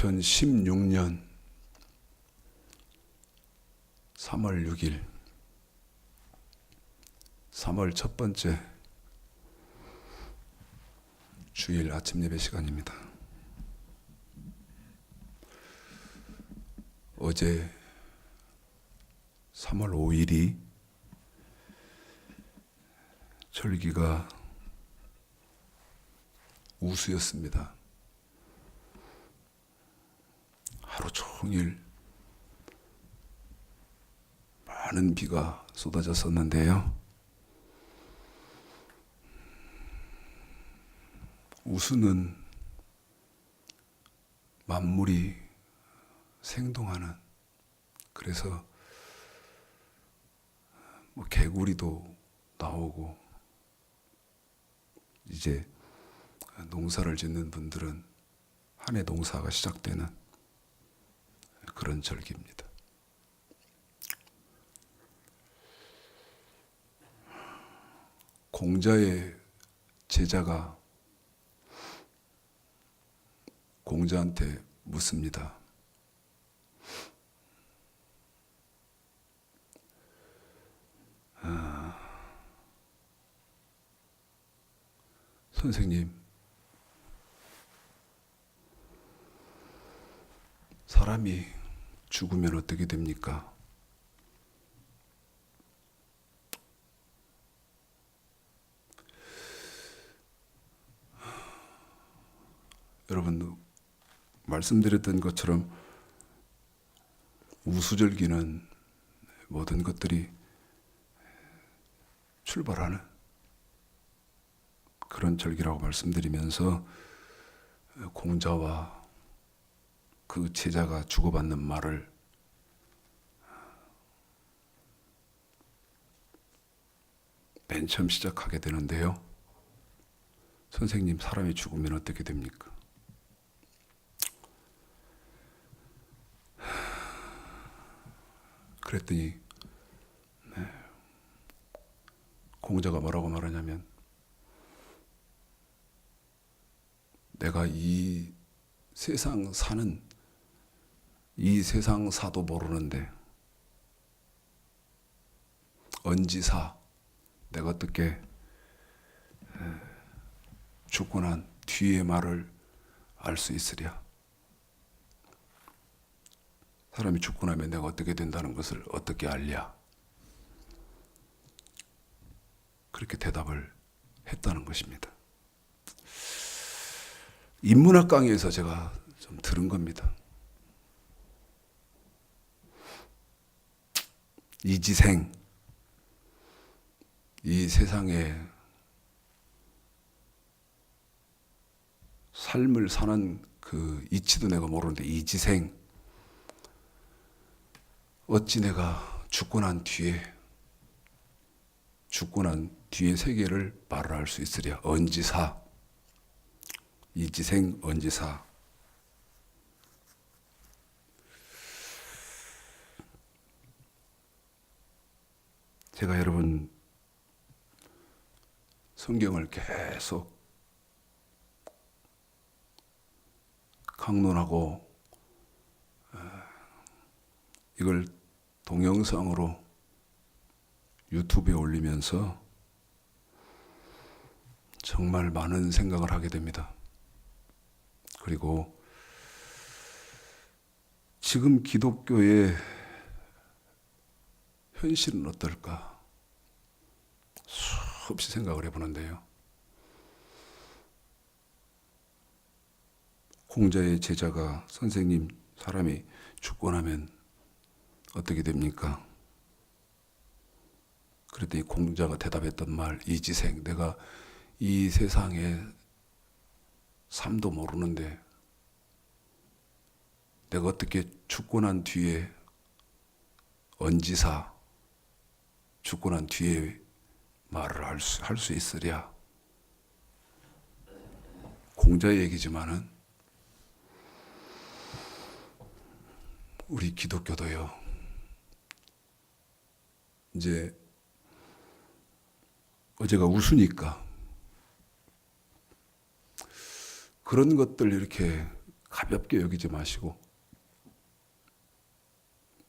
2016년 3월 6일 3월 첫 번째 주일 아침 예배 시간입니다. 어제 3월 5일이 절기가 우수였습니다. 하루 종일 많은 비가 쏟아졌었는데요. 우수는 만물이 생동하는, 그래서 개구리도 나오고, 이제 농사를 짓는 분들은 한 해 농사가 시작되는 그런 절기입니다. 공자의 제자가 공자한테 묻습니다. 선생님, 사람이 죽으면 어떻게 됩니까? 여러분, 말씀드렸던 것처럼 우수절기는 모든 것들이 출발하는 그런 절기라고 말씀드리면서 공자와 그 제자가 주고받는 말을 맨 처음 시작하게 되는데요. 선생님, 사람이 죽으면 어떻게 됩니까? 그랬더니 공자가 뭐라고 말하냐면, 내가 이 세상 사는 이 세상 사도 모르는데 언지사, 내가 어떻게 죽고 난 뒤의 말을 알 수 있으랴? 사람이 죽고 나면 내가 어떻게 된다는 것을 어떻게 알랴? 그렇게 대답을 했다는 것입니다. 인문학 강의에서 제가 좀 들은 겁니다. 이지생, 이 세상에 삶을 사는 그 이치도 내가 모르는데 이지생, 어찌 내가 죽고 난 뒤의 세계를 말을 할 수 있으랴? 언지사, 이지생 언지사. 제가 여러분 성경을 계속 강론하고 이걸 동영상으로 유튜브에 올리면서 정말 많은 생각을 하게 됩니다. 그리고 지금 기독교의 현실은 어떨까 수없이 생각을 해보는데요. 공자의 제자가, 선생님, 사람이 죽고 나면 어떻게 됩니까? 그랬더니 공자가 대답했던 말, 이지생, 내가 이 세상의 삶도 모르는데 내가 어떻게 죽고 난 뒤에 언지사, 죽고 난 뒤에 말을 할 수 있으랴? 공자의 얘기지만은 우리 기독교도요, 이제 어제가 우수니까 그런 것들 이렇게 가볍게 여기지 마시고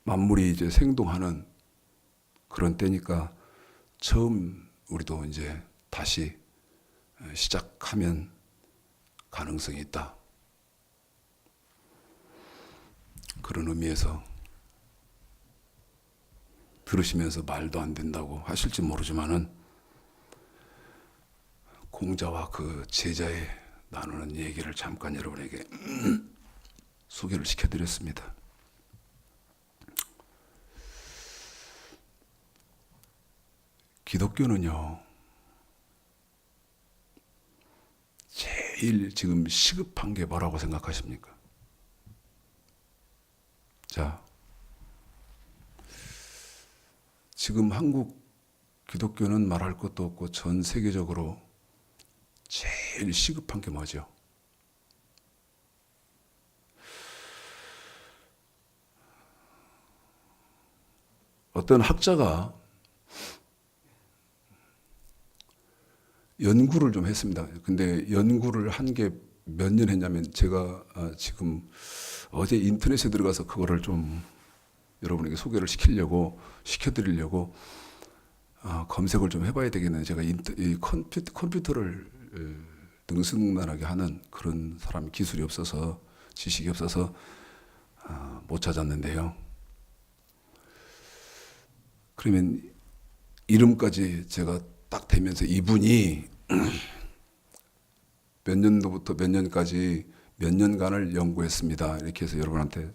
만물이 이제 생동하는 그런 때니까 처음 우리도 이제 다시 시작하면 가능성이 있다. 그런 의미에서 들으시면서 말도 안 된다고 하실지 모르지만은 공자와 그 제자의 나누는 얘기를 잠깐 여러분에게 소개를 시켜드렸습니다. 기독교는요, 제일 지금 시급한 게 뭐라고 생각하십니까? 자, 지금 한국 기독교는 말할 것도 없고 전 세계적으로 제일 시급한 게 뭐죠? 어떤 학자가 연구를 좀 했습니다. 근데 연구를 한 게 몇 년 했냐면 제가 지금 어제 인터넷에 들어가서 그거를 좀 여러분에게 소개를 시켜드리려고 검색을 좀 해봐야 되겠네요. 제가 이 컴퓨터를 능수능란하게 하는 그런 사람 기술이 없어서 지식이 없어서 못 찾았는데요. 그러면 이름까지 제가 딱 대면서 이분이 몇 년도부터 몇 년까지 몇 년간을 연구했습니다. 이렇게 해서 여러분한테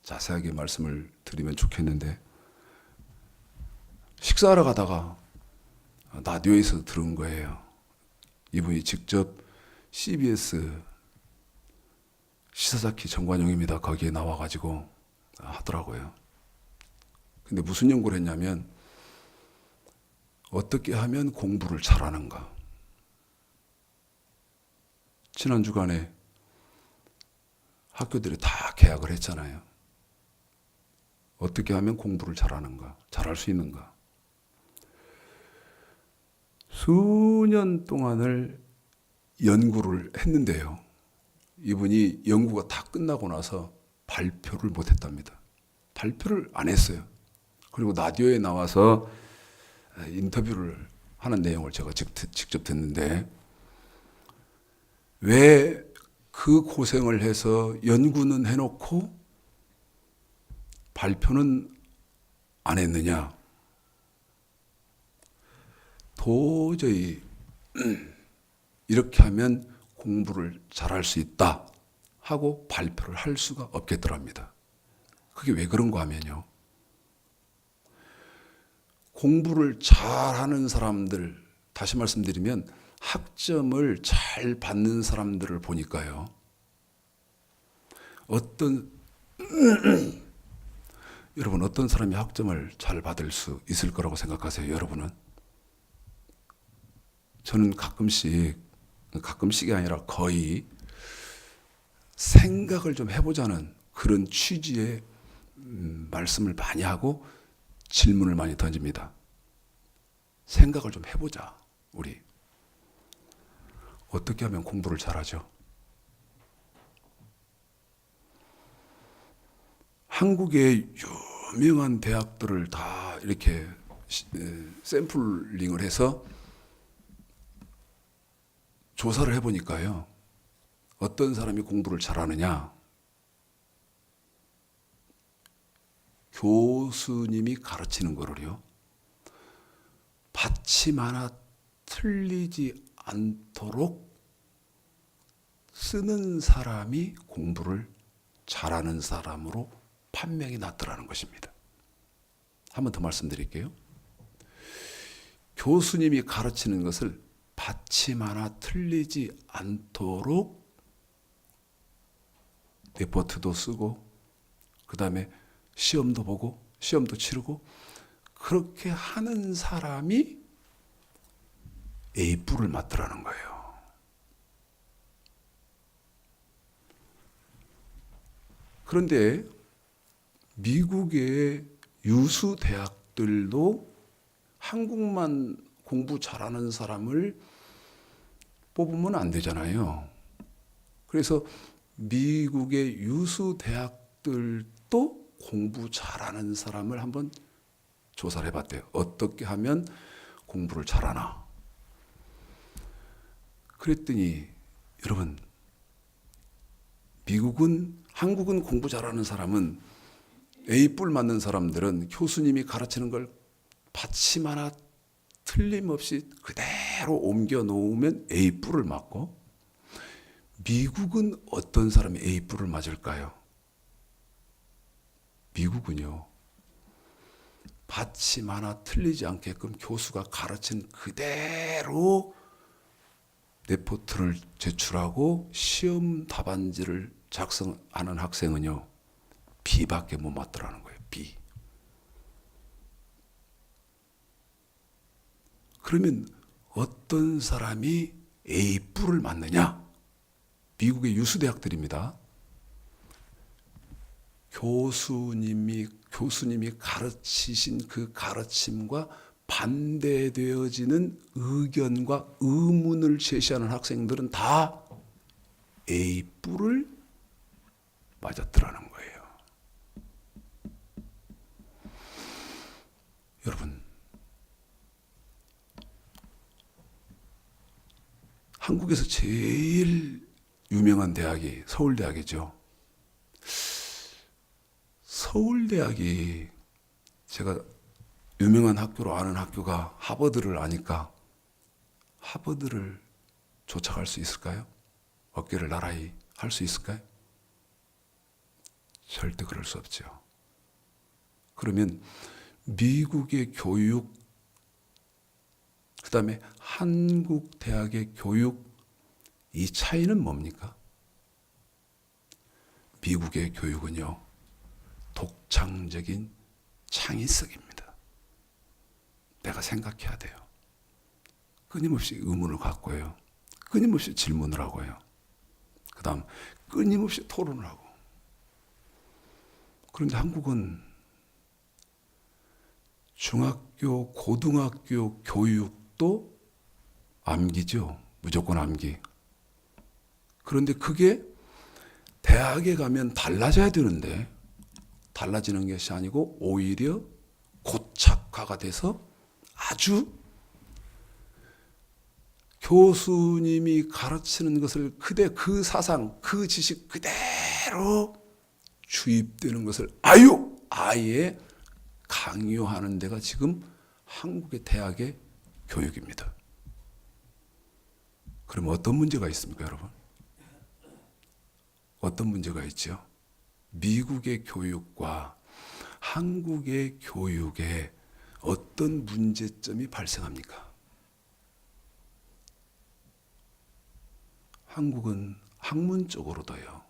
자세하게 말씀을 드리면 좋겠는데 식사하러 가다가 라디오에서 들은 거예요. 이분이 직접 CBS 시사자키 정관용입니다. 거기에 나와가지고 하더라고요. 근데 무슨 연구를 했냐면 어떻게 하면 공부를 잘하는가. 지난 주간에 학교들이 다 개학을 했잖아요. 어떻게 하면 공부를 잘하는가, 잘할 수 있는가. 수년 동안을 연구를 했는데요. 이분이 연구가 다 끝나고 나서 발표를 못했답니다. 발표를 안 했어요. 그리고 라디오에 나와서 인터뷰를 하는 내용을 제가 직접 듣는데 왜 그 고생을 해서 연구는 해놓고 발표는 안 했느냐? 도저히 이렇게 하면 공부를 잘할 수 있다 하고 발표를 할 수가 없겠더랍니다. 그게 왜 그런가 하면요. 공부를 잘하는 사람들, 다시 말씀드리면 학점을 잘 받는 사람들을 보니까요. 여러분 어떤 사람이 학점을 잘 받을 수 있을 거라고 생각하세요? 여러분은? 저는 가끔씩이 아니라 거의 생각을 좀 해보자는 그런 취지의 말씀을 많이 하고 질문을 많이 던집니다. 생각을 좀 해보자, 우리. 어떻게 하면 공부를 잘하죠? 한국의 유명한 대학들을 다 이렇게 샘플링을 해서 조사를 해보니까요. 어떤 사람이 공부를 잘하느냐? 교수님이 가르치는 거를요. 받침 하나 틀리지 않도록 쓰는 사람이 공부를 잘하는 사람으로 판명이 났더라는 것입니다. 한 번 더 말씀드릴게요. 교수님이 가르치는 것을 받침 하나 틀리지 않도록 레포트도 쓰고 그 다음에 시험도 보고 시험도 치르고 그렇게 하는 사람이 A뿔을 맞더라는 거예요. 그런데 미국의 유수 대학들도 한국만 공부 잘하는 사람을 뽑으면 안 되잖아요. 그래서 미국의 유수 대학들도 공부 잘하는 사람을 한번 조사를 해봤대요. 어떻게 하면 공부를 잘하나. 그랬더니 여러분, 한국은 공부 잘하는 사람은 A뿔 맞는 사람들은 교수님이 가르치는 걸 받침 하나 틀림없이 그대로 옮겨 놓으면 A뿔을 맞고, 미국은 어떤 사람이 A뿔을 맞을까요? 미국은요, 받침 하나 틀리지 않게끔 교수가 가르친 그대로 레포트를 제출하고 시험 답안지를 작성하는 학생은요, B밖에 못 맞더라는 거예요. B. 그러면 어떤 사람이 A뿔을 맞느냐? 미국의 유수대학들입니다. 교수님이 가르치신 그 가르침과 반대되어지는 의견과 의문을 제시하는 학생들은 다 A뿔을 맞았더라는 거예요. 여러분, 한국에서 제일 유명한 대학이 서울대학이죠. 서울대학이 제가 유명한 학교로 아는 학교가 하버드를 아니까 하버드를 쫓아갈 수 있을까요? 어깨를 나란히 할 수 있을까요? 절대 그럴 수 없죠. 그러면 미국의 교육, 그 다음에 한국 대학의 교육, 이 차이는 뭡니까? 미국의 교육은요, 독창적인 창의성입니다. 내가 생각해야 돼요. 끊임없이 의문을 갖고요. 끊임없이 질문을 하고요. 그 다음 끊임없이 토론을 하고. 그런데 한국은 중학교, 고등학교 교육도 암기죠. 무조건 암기. 그런데 그게 대학에 가면 달라져야 되는데 달라지는 것이 아니고 오히려 고착화가 돼서 아주 교수님이 가르치는 것을 그 사상, 그 지식 그대로 주입되는 것을 아예 강요하는 데가 지금 한국의 대학의 교육입니다. 그럼 어떤 문제가 있습니까, 여러분? 어떤 문제가 있죠? 미국의 교육과 한국의 교육에 어떤 문제점이 발생합니까? 한국은 학문적으로도요,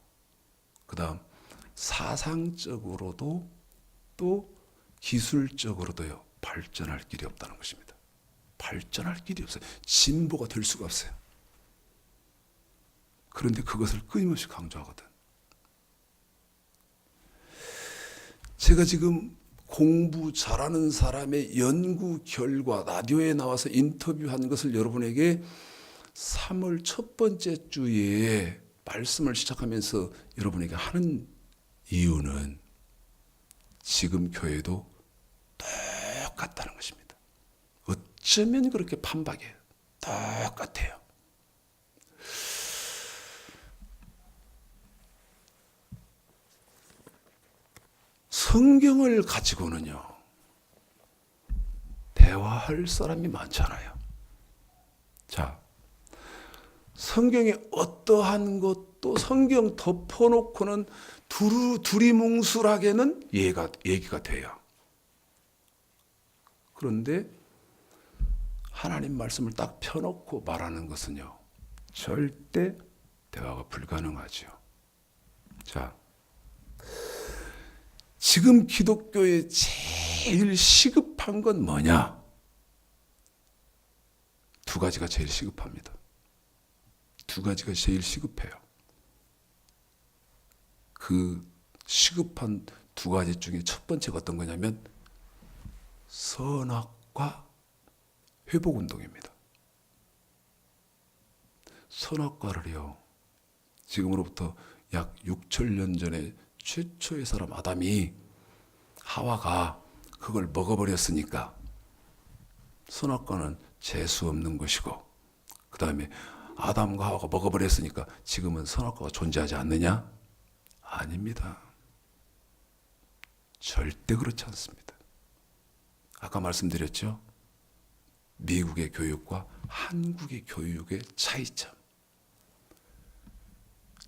그 다음 사상적으로도 또 기술적으로도요, 발전할 길이 없다는 것입니다. 발전할 길이 없어요. 진보가 될 수가 없어요. 그런데 그것을 끊임없이 강조하거든. 제가 지금 공부 잘하는 사람의 연구 결과 라디오에 나와서 인터뷰한 것을 여러분에게 3월 첫 번째 주에 말씀을 시작하면서 여러분에게 하는 이유는 지금 교회도 똑같다는 것입니다. 어쩌면 그렇게 판박해요. 똑같아요. 성경을 가지고는요, 대화할 사람이 많잖아요. 자, 성경에 어떠한 것도 성경 덮어놓고는 두리뭉술하게는 얘기가 돼요. 그런데 하나님 말씀을 딱 펴놓고 말하는 것은요, 절대 대화가 불가능하죠. 자, 지금 기독교에 제일 시급한 건 뭐냐? 두 가지가 제일 시급합니다. 두 가지가 제일 시급해요. 그 시급한 두 가지 중에 첫 번째가 어떤 거냐면 선악과 회복운동입니다. 선악과를요, 지금으로부터 약 6천년 전에 최초의 사람 아담이 하와가 그걸 먹어버렸으니까 선악과는 재수 없는 것이고, 그 다음에 아담과 하와가 먹어버렸으니까 지금은 선악과가 존재하지 않느냐? 아닙니다. 절대 그렇지 않습니다. 아까 말씀드렸죠? 미국의 교육과 한국의 교육의 차이점.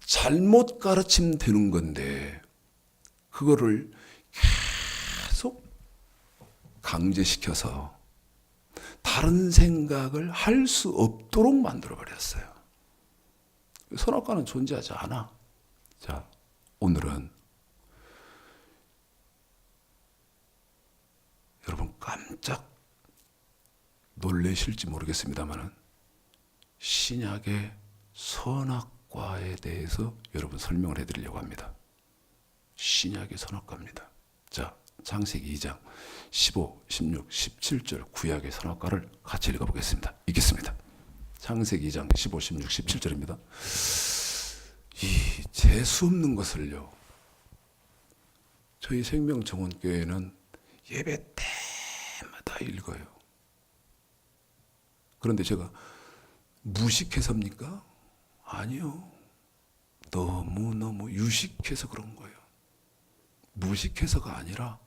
잘못 가르치면 되는 건데 그거를 계속 강제시켜서 다른 생각을 할 수 없도록 만들어버렸어요. 선악과는 존재하지 않아. 자, 오늘은 여러분 깜짝 놀라실지 모르겠습니다만 신약의 선악과에 대해서 여러분 설명을 해드리려고 합니다. 신약의 선악과입니다. 자, 창세기 2장 15, 16, 17절 구약의 선악과를 같이 읽어보겠습니다. 읽겠습니다. 창세기 2장 15, 16, 17절입니다. 이 재수없는 것을요, 저희 생명정원교회는 예배 때마다 읽어요. 그런데 제가 무식해서입니까? 아니요. 너무너무 유식해서 그런 거예요. 무식해서가 아니라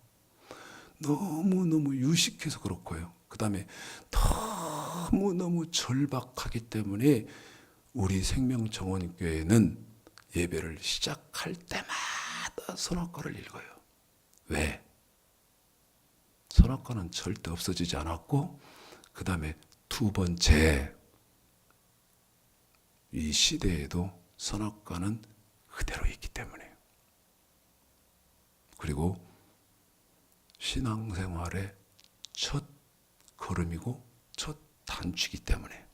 너무너무 유식해서 그렇고요. 그 다음에 너무너무 절박하기 때문에 우리 생명정원교회는 예배를 시작할 때마다 선악과를 읽어요. 왜? 선악과는 절대 없어지지 않았고, 그 다음에 두 번째, 이 시대에도 선악과는 그대로 있기 때문에요. 그리고 신앙생활의 첫 걸음이고 첫 단추이기 때문에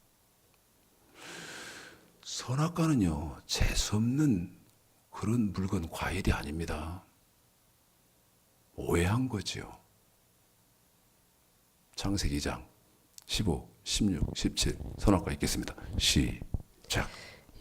선악과는요, 재수없는 그런 물건, 과일이 아닙니다. 오해한 거지요. 창세기 2장 15, 16, 17 선악과 읽겠습니다. 시작.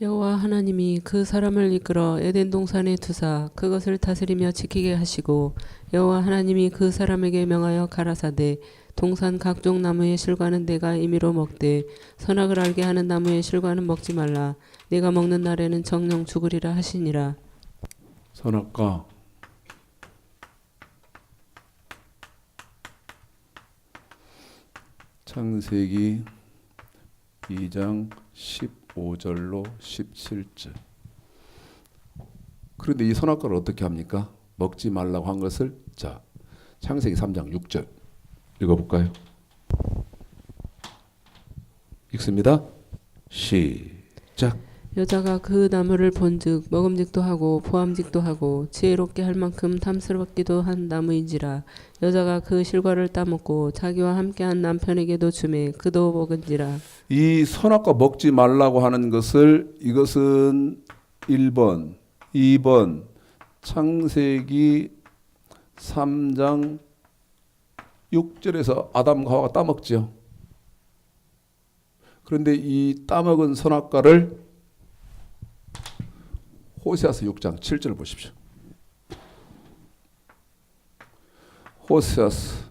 여호와 하나님이 그 사람을 이끌어 에덴 동산에 두사 그것을 다스리며 지키게 하시고, 여호와 하나님이 그 사람에게 명하여 가라사대 동산 각종 나무의 실과는 내가 임의로 먹되 선악을 알게 하는 나무의 실과는 먹지 말라. 내가 먹는 날에는 정령 죽으리라 하시니라. 선악과 창세기 2장 15절로 17절. 그런데 이 선악과를 어떻게 합니까? 먹지 말라고 한 것을, 자, 창세기 3장 6절 읽어볼까요? 읽습니다. 시작. 여자가 그 나무를 본즉 먹음직도 하고 보암직도 하고 지혜롭게 할 만큼 탐스럽기도 한 나무인지라. 여자가 그 실과를 따먹고 자기와 함께한 남편에게도 주매 그도 먹은지라. 이 선악과 먹지 말라고 하는 것을, 이것은 1번, 2번 창세기 3장 6절에서 아담과 하와가 따먹죠. 그런데 이 따먹은 선악과를 호세아서 6장 7절 보십시오. 호세아서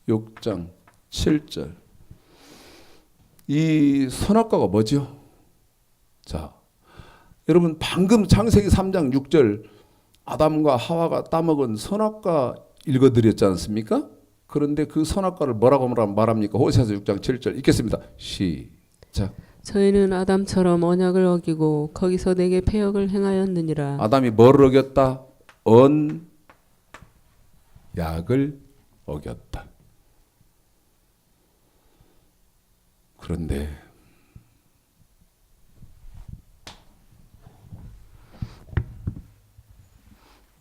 6장 7절. 이 선악과가 뭐죠? 자, 여러분 방금 창세기 3장 6절 아담과 하와가 따먹은 선악과 읽어드렸지 않습니까? 그런데 그 선악과를 뭐라고 말합니까? 호세아서 6장 7절 읽겠습니다. 시작. 저희는 아담처럼 언약을 어기고 거기서 내게 패역을 행하였느니라. 아담이 뭐를 어겼다? 언약을 어겼다. 그런데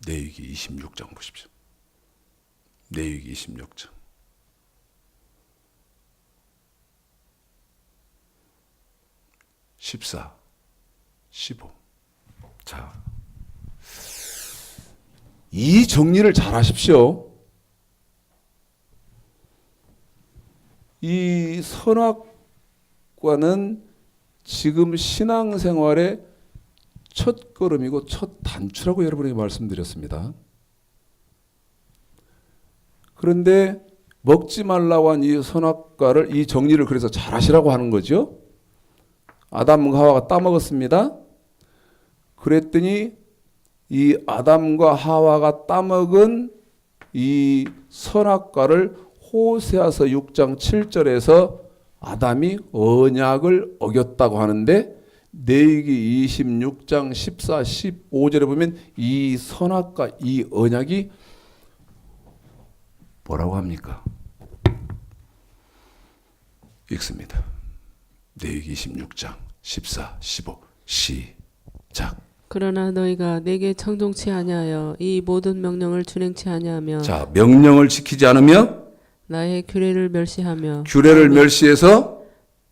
레위기 26장 보십시오. 레위기 26장. 14, 15. 자, 이 정리를 잘 하십시오. 이 선악과는 지금 신앙생활의 첫 걸음이고 첫 단추라고 여러분에게 말씀드렸습니다. 그런데 먹지 말라고 한 이 선악과를, 이 정리를 그래서 잘 하시라고 하는 거죠. 아담과 하와가 따먹었습니다. 그랬더니 이 아담과 하와가 따먹은 이 선악과를 호세아서 6장 7절에서 아담이 언약을 어겼다고 하는데, 레위기 26장 14, 15절에 보면 이 선악과, 이 언약이 뭐라고 합니까? 읽습니다. 레위기 26장 14, 15 시작. 그러나 너희가 내게 청종치 아니하여 이 모든 명령을 준행치 아니하며 자, 명령을 지키지 않으며 나의 규례를 멸시하며 규례를 멸시해서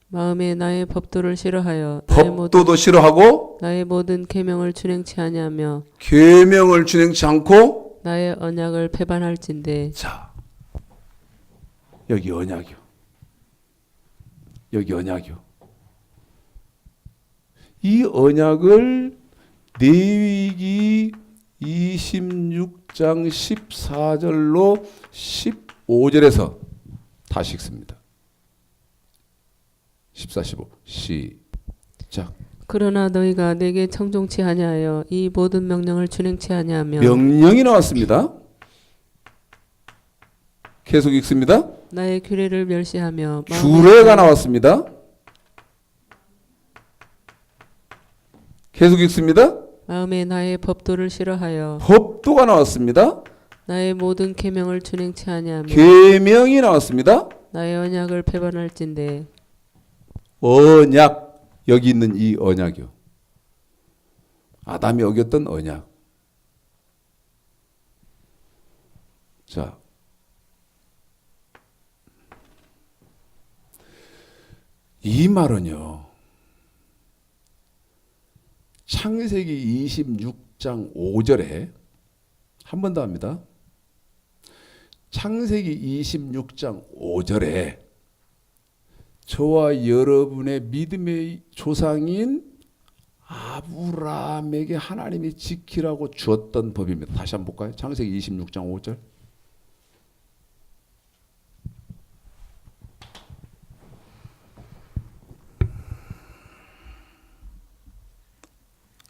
마음에 나의 법도를 싫어하여 법도도 싫어하고 나의 모든 계명을 준행치 아니하며 계명을 준행치 않고, 나의 언약을 배반할진대. 자, 여기 언약이요. 여기 언약이요. 이 언약을 레위기 26장 14절로 15절에서 다시 읽습니다. 14, 15 시작. 그러나 너희가 내게 청종치 아니하여 이 모든 명령을 준행치 아니하며 명령이 나왔습니다. 계속 읽습니다. 나의 규례를 멸시하며 규례가 나왔습니다. 계속 읽습니다. 마음에 나의 법도를 싫어하여 법도가 나왔습니다. 나의 모든 계명을 준행치 아니하며 계명이 나왔습니다. 나의 언약을 배반할진대. 언약, 여기 있는 이 언약이요. 아담이 어겼던 언약. 자, 이 말은요, 창세기 26장 5절에 한 번 더 합니다. 창세기 26장 5절에 저와 여러분의 믿음의 조상인 아브라함에게 하나님이 지키라고 주었던 법입니다. 다시 한번 볼까요? 창세기 26장 5절.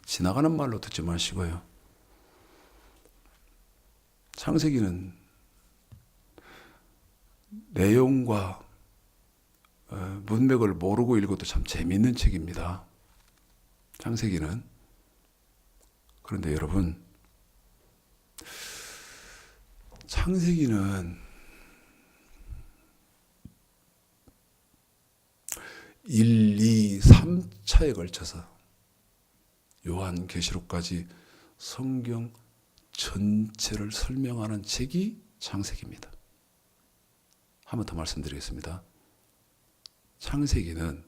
지나가는 말로 듣지 마시고요. 창세기는 내용과 문맥을 모르고 읽어도 참 재미있는 책입니다. 창세기는. 그런데 여러분, 창세기는 1, 2, 3차에 걸쳐서 요한계시록까지 성경 전체를 설명하는 책이 창세기입니다. 한 번 더 말씀드리겠습니다. 창세기는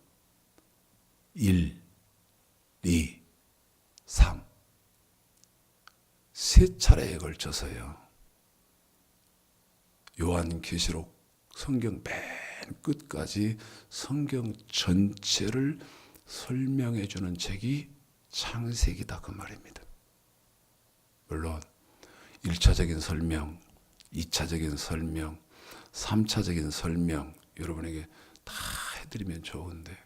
1, 2, 3 세 차례에 걸쳐서요. 요한계시록 성경 맨 끝까지 성경 전체를 설명해 주는 책이 창세기다, 그 말입니다. 물론 1차적인 설명, 2차적인 설명, 3차적인 설명 여러분에게 다 해드리면 좋은데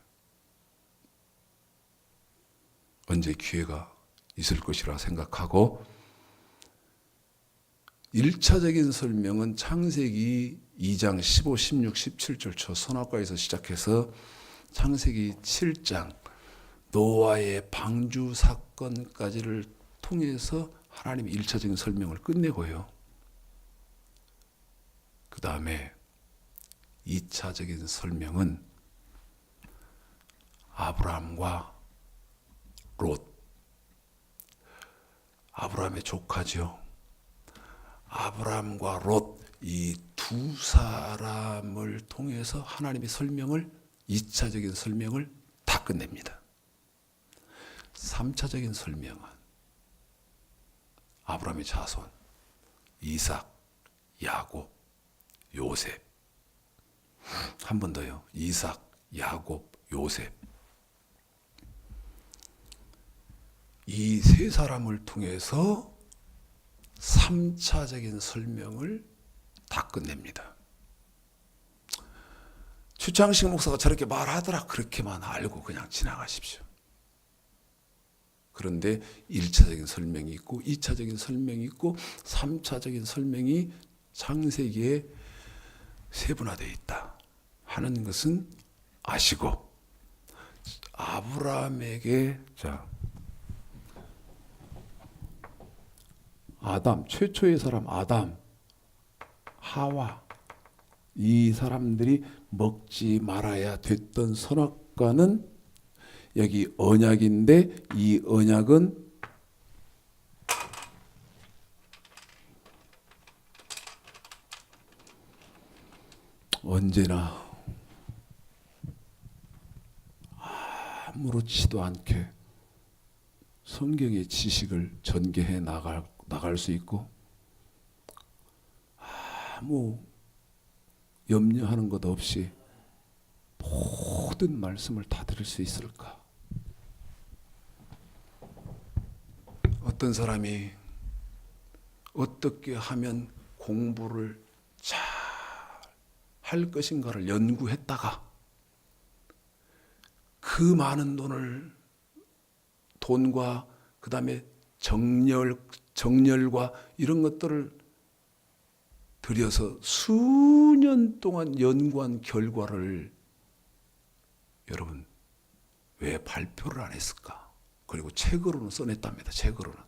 언제 기회가 있을 것이라 생각하고, 1차적인 설명은 창세기 2장 15, 16, 17절 초 선악과에서 시작해서 창세기 7장 노아의 방주 사건까지를 통해서 하나님의 1차적인 설명을 끝내고요. 그 다음에 2차적인 설명은 아브라함과 롯, 아브라함의 조카죠. 아브라함과 롯, 이 두 사람을 통해서 하나님의 설명을, 2차적인 설명을 다 끝냅니다. 3차적인 설명은 아브라함의 자손, 이삭, 야곱, 요셉. 한 번 더요. 이삭, 야곱, 요셉. 이 세 사람을 통해서 3차적인 설명을 다 끝냅니다. 추창식 목사가 저렇게 말하더라 그렇게만 알고 그냥 지나가십시오. 그런데 1차적인 설명이 있고 2차적인 설명이 있고 3차적인 설명이 창세기에 세분화되어 있다 하는 것은 아시고, 아브라함에게 아담, 최초의 사람 아담, 하와, 이 사람들이 먹지 말아야 됐던 선악과는 여기 언약인데, 이 언약은 언제나 아무렇지도 않게 성경의 지식을 전개해 나갈 수 있고 아무 염려하는 것 없이 모든 말씀을 다 들을 수 있을까? 어떤 사람이 어떻게 하면 공부를 잘 할 것인가를 연구했다가 그 많은 돈과 그 다음에 정열과 이런 것들을 들여서 수년 동안 연구한 결과를 여러분 왜 발표를 안 했을까? 그리고 책으로는 써냈답니다. 책으로는.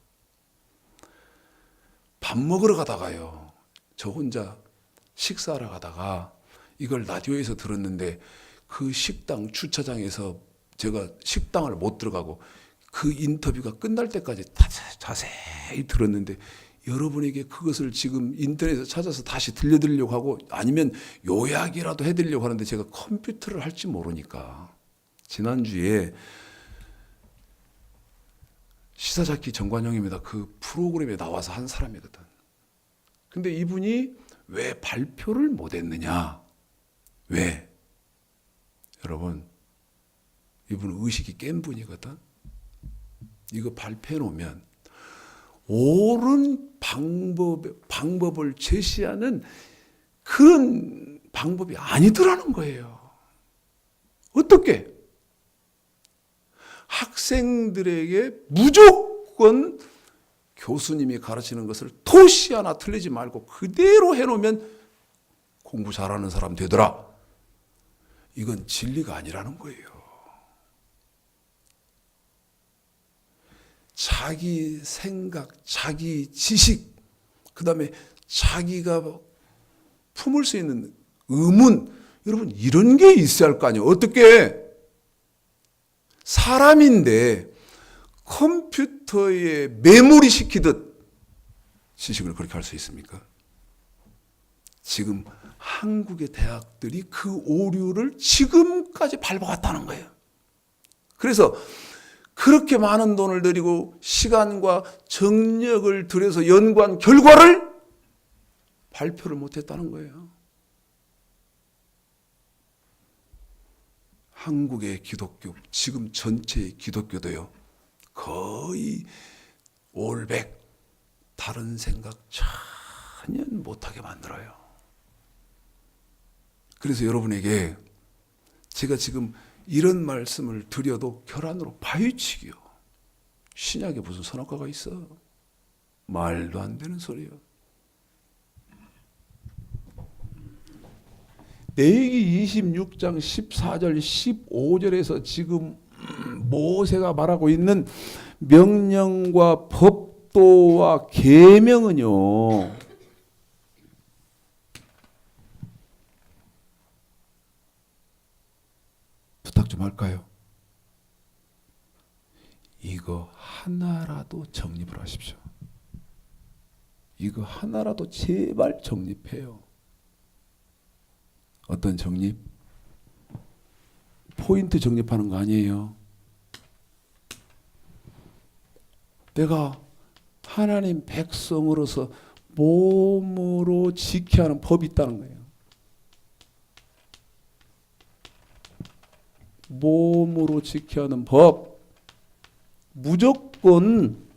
밥 먹으러 가다가요, 저 혼자 식사하러 가다가 이걸 라디오에서 들었는데 그 식당 주차장에서 제가 식당을 못 들어가고 그 인터뷰가 끝날 때까지 자세히 들었는데, 여러분에게 그것을 지금 인터넷에서 찾아서 다시 들려드리려고 하고 아니면 요약이라도 해드리려고 하는데 제가 컴퓨터를 할지 모르니까, 지난주에 시사잡기 정관영입니다. 그 프로그램에 나와서 한 사람이거든. 근데 이분이 왜 발표를 못했느냐? 왜? 여러분, 이분은 의식이 깬 분이거든. 이거 발표해 놓으면 옳은 방법을 제시하는 그런 방법이 아니더라는 거예요. 어떻게? 학생들에게 무조건 교수님이 가르치는 것을 토시 하나 틀리지 말고 그대로 해놓으면 공부 잘하는 사람 되더라. 이건 진리가 아니라는 거예요. 자기 생각, 자기 지식, 그 다음에 자기가 품을 수 있는 의문, 여러분 이런 게 있어야 할 거 아니에요. 어떻게? 사람인데 컴퓨터에 메모리 시키듯 지식을 그렇게 할 수 있습니까? 지금 한국의 대학들이 그 오류를 지금까지 밟아왔다는 거예요. 그래서 그렇게 많은 돈을 들이고 시간과 정력을 들여서 연구한 결과를 발표를 못했다는 거예요. 한국의 기독교, 지금 전체의 기독교도요, 거의 올백, 다른 생각 전혀 못하게 만들어요. 그래서 여러분에게 제가 지금 이런 말씀을 드려도 결안으로 파헤치기요. 신약에 무슨 선악과가 있어? 말도 안 되는 소리예요. 레위기 26장 14절 15절에서 지금 모세가 말하고 있는 명령과 법도와 계명은요, 부탁 좀 할까요? 이거 하나라도 정립을 하십시오. 이거 하나라도 제발 정립해요. 어떤 정립? 포인트 정립하는 거 아니에요. 내가 하나님 백성으로서 몸으로 지켜야 하는 법이 있다는 거예요. 몸으로 지켜야 하는 법. 무조건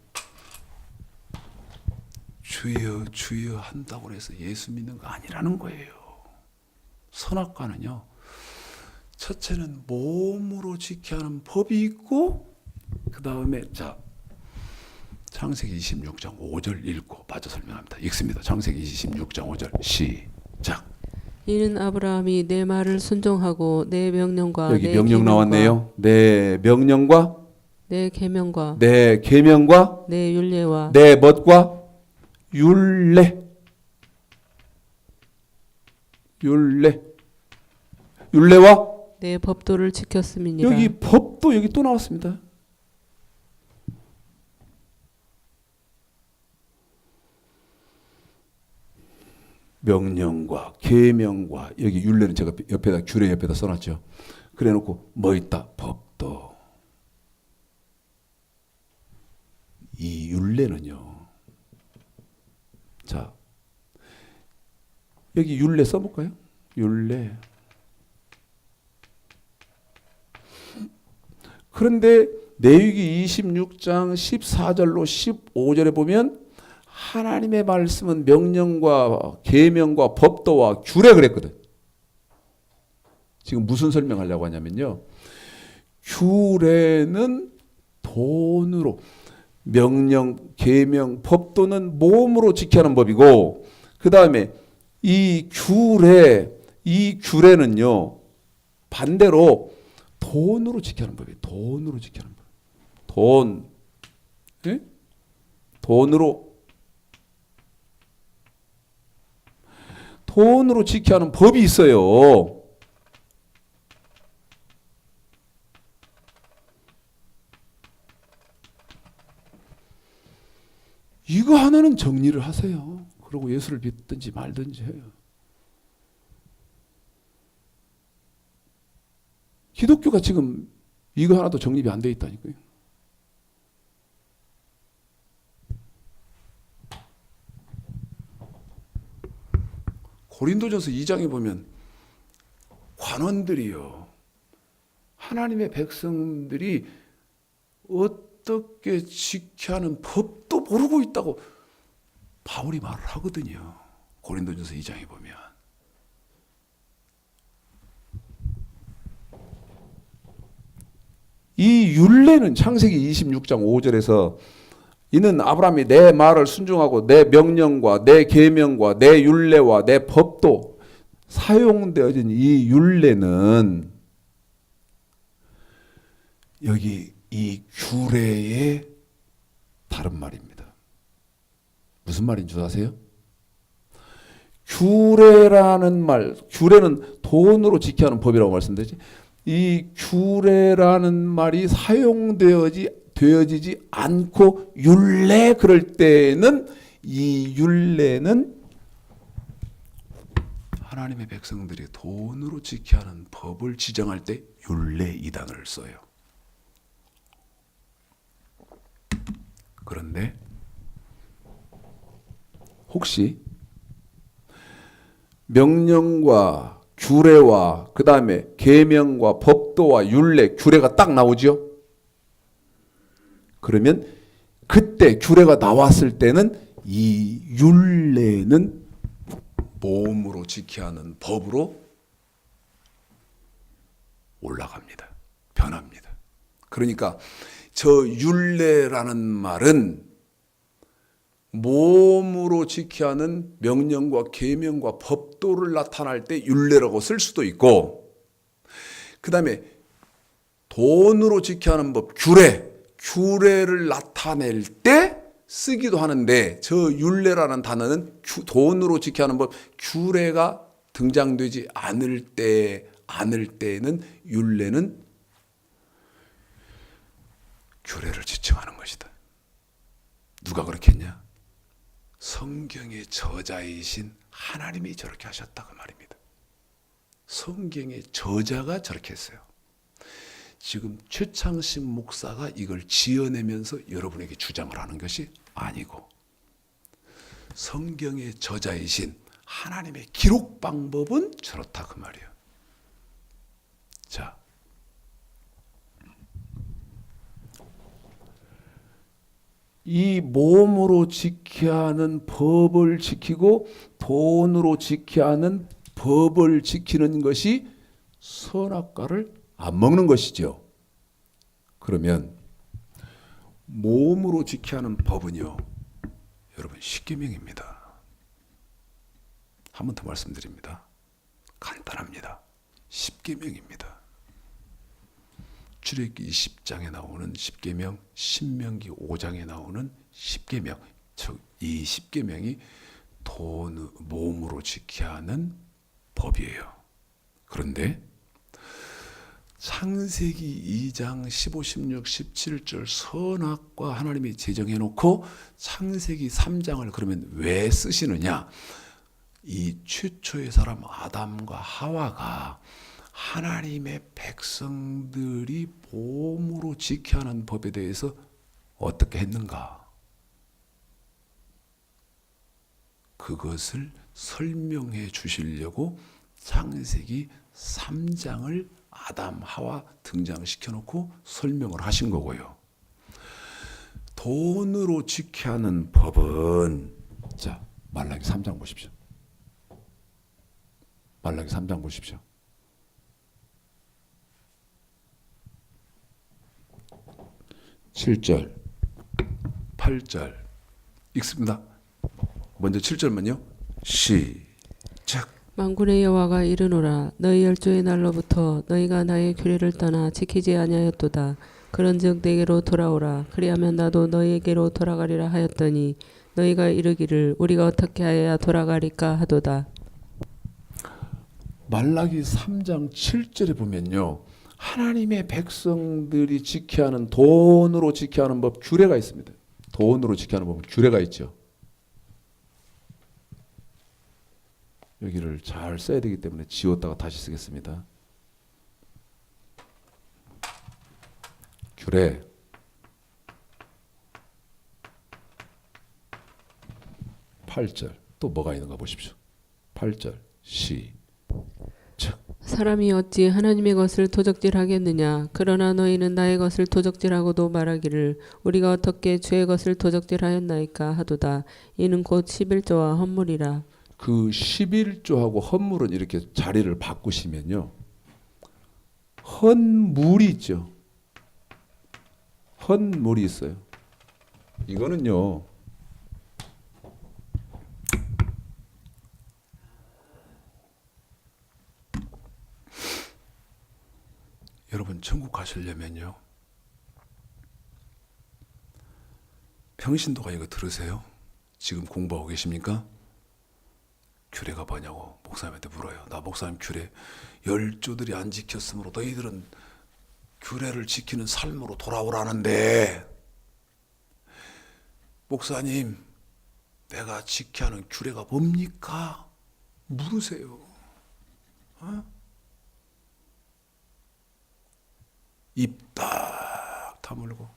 주여 주여 한다고 해서 예수 믿는 거 아니라는 거예요. 선악과는요, 첫째는 몸으로 지켜야 하는 법이 있고, 그 다음에 자 창세기 26장 5절 읽고 빠져 설명합니다. 읽습니다. 창세기 26장 5절 시작. 이는 아브라함이 내 말을 순종하고 내 명령과 여기 내 명령 계명과 나왔네요. 내 명령과 내 계명과 내 계명과 내 율례와 내 멋과 율례. 율례와 내 법도를 지켰음이니라. 여기 법도 여기 또 나왔습니다. 명령과 계명과 여기 율례는 제가 옆에다 규례 옆에다 써놨죠. 그래놓고 뭐 있다? 법도. 이 율례는요. 자, 여기 율례 써볼까요? 율례. 그런데 레위기 26장 14절로 15절에 보면 하나님의 말씀은 명령과 계명과 법도와 규례 그랬거든. 지금 무슨 설명하려고 하냐면요. 규례는 돈으로, 명령, 계명, 법도는 몸으로 지켜야 하는 법이고, 그 다음에 이 규례는요, 반대로 돈으로 지켜야 하는 법이에요. 돈으로 지켜야 하는 법. 돈. 예? 돈으로 지켜야 하는 법이 있어요. 이거 하나는 정리를 하세요. 그리고 예수를 믿든지 말든지 해요. 기독교가 지금 이거 하나도 정립이 안 돼 있다니까요. 고린도전서 2장에 보면 관원들이요, 하나님의 백성들이 어떻게 지켜야 하는 법도 모르고 있다고 바울이 말을 하거든요. 고린도전서 2장에 보면. 이 율례는 창세기 26장 5절에서 이는 아브라함이 내 말을 순종하고 내 명령과 내 계명과 내 율례와 내 법도 사용되어진 이 율례는 여기 이 규례의 다른 말입니다. 무슨 말인 줄 아세요? 규례라는 말, 규례는 돈으로 지켜야 하는 법이라고 말씀드렸지. 이 규례라는 말이 되어지지 않고 율례 그럴 때는 이 율례는 하나님의 백성들이 돈으로 지켜야 하는 법을 지정할 때 율례 이 단어를 써요. 그런데 혹시 명령과 규례와 그 다음에 계명과 법도와 율례, 규례가 딱 나오죠? 그러면 그때 규례가 나왔을 때는 이 율례는 몸으로 지켜야 하는 법으로 올라갑니다. 변합니다. 그러니까 저 율례라는 말은 몸으로 지켜야 하는 명령과 계명과 법도를 나타날 때 율례라고 쓸 수도 있고, 그 다음에 돈으로 지켜야 하는 법, 규례를 나타낼 때 쓰기도 하는데, 저 율례라는 단어는 돈으로 지켜야 하는 법, 규례가 등장되지 않을 때는 율례는 규례를 지칭하는 것이다. 누가 그렇게 했냐? 성경의 저자이신 하나님이 저렇게 하셨다 그 말입니다. 성경의 저자가 저렇게 했어요. 지금 최창식 목사가 이걸 지어내면서 여러분에게 주장을 하는 것이 아니고, 성경의 저자이신 하나님의 기록 방법은 저렇다 그 말이에요. 자, 이 몸으로 지켜야 하는 법을 지키고 돈으로 지켜야 하는 법을 지키는 것이 선악과를 안 먹는 것이죠. 그러면 몸으로 지켜야 하는 법은요, 여러분 십계명입니다. 한 번 더 말씀드립니다. 간단합니다. 십계명입니다. 출애굽기 20장에 나오는 십계명, 신명기 5장에 나오는 십계명, 즉 이 십계명이 몸으로 지켜야 하는 법이에요. 그런데 창세기 2장 15, 16, 17절 선악과 하나님이 제정해 놓고 창세기 3장을 그러면 왜 쓰시느냐? 이 최초의 사람 아담과 하와가 하나님의 백성들이 몸으로 지켜야 하는 법에 대해서 어떻게 했는가? 그것을 설명해 주시려고 창세기 3장을 아담, 하와 등장시켜 놓고 설명을 하신 거고요. 돈으로 지켜야 하는 법은, 자, 말라기 3장 보십시오. 말라기 3장 보십시오. 7절, 8절 읽습니다. 먼저 7절만요. 시작. 만군의 여호와가 이르노라 너희 열조의 날로부터 너희가 나의 규례를 떠나 지키지 아니하였도다. 그런즉 내게로 돌아오라. 그리하면 나도 너희에게로 돌아가리라 하였더니 너희가 이르기를 우리가 어떻게 하여야 돌아가리까 하도다. 말라기 3장 7절에 보면요, 하나님의 백성들이 지켜야 하는 돈으로 지켜야 하는 법 규례가 있습니다. 돈으로 지켜야 하는 법 규례가 있죠. 여기를 잘 써야 되기 때문에 지웠다가 다시 쓰겠습니다. 규례. (8절) 또 뭐가 있는가 보십시오. 8절 시작. 사람이 어찌 하나님의 것을 도적질하겠느냐. 그러나 너희는 나의 것을 도적질하고도 말하기를 우리가 어떻게 주의 것을 도적질하였나이까 하도다. 이는 곧 11조와 헌물이라. 그 11조하고 헌물은 이렇게 자리를 바꾸시면요, 헌물이 있죠. 헌물이 있어요. 이거는요, 여러분 천국 가시려면요, 평신도가 이거 들으세요? 지금 공부하고 계십니까? 규례가 뭐냐고 목사님한테 물어요. 나 목사님 규례 열조들이 안 지켰으므로 너희들은 규례를 지키는 삶으로 돌아오라는데, 목사님 내가 지켜야 하는 규례가 뭡니까? 물으세요. 입 딱 다물고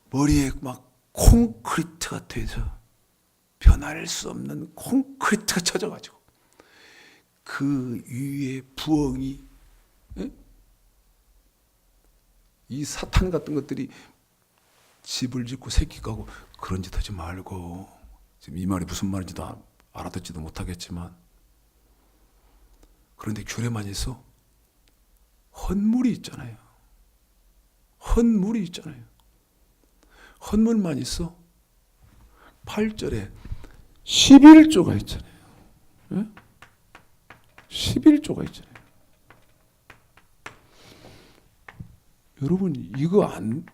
머리에 막 콘크리트가 돼서 변할 수 없는 콘크리트가 쳐져가지고 그 위에 부엉이, 이 사탄 같은 것들이 집을 짓고 새끼 까고 그런 짓 하지 말고, 지금 이 말이 무슨 말인지도 알아듣지도 못하겠지만, 그런데 규례만 있어? 헌물이 있잖아요. 헌물이 있잖아요. 헌물만 있어? 8절에 11조가 있잖아요. 예? 11조가 있잖아요. 여러분 이거 안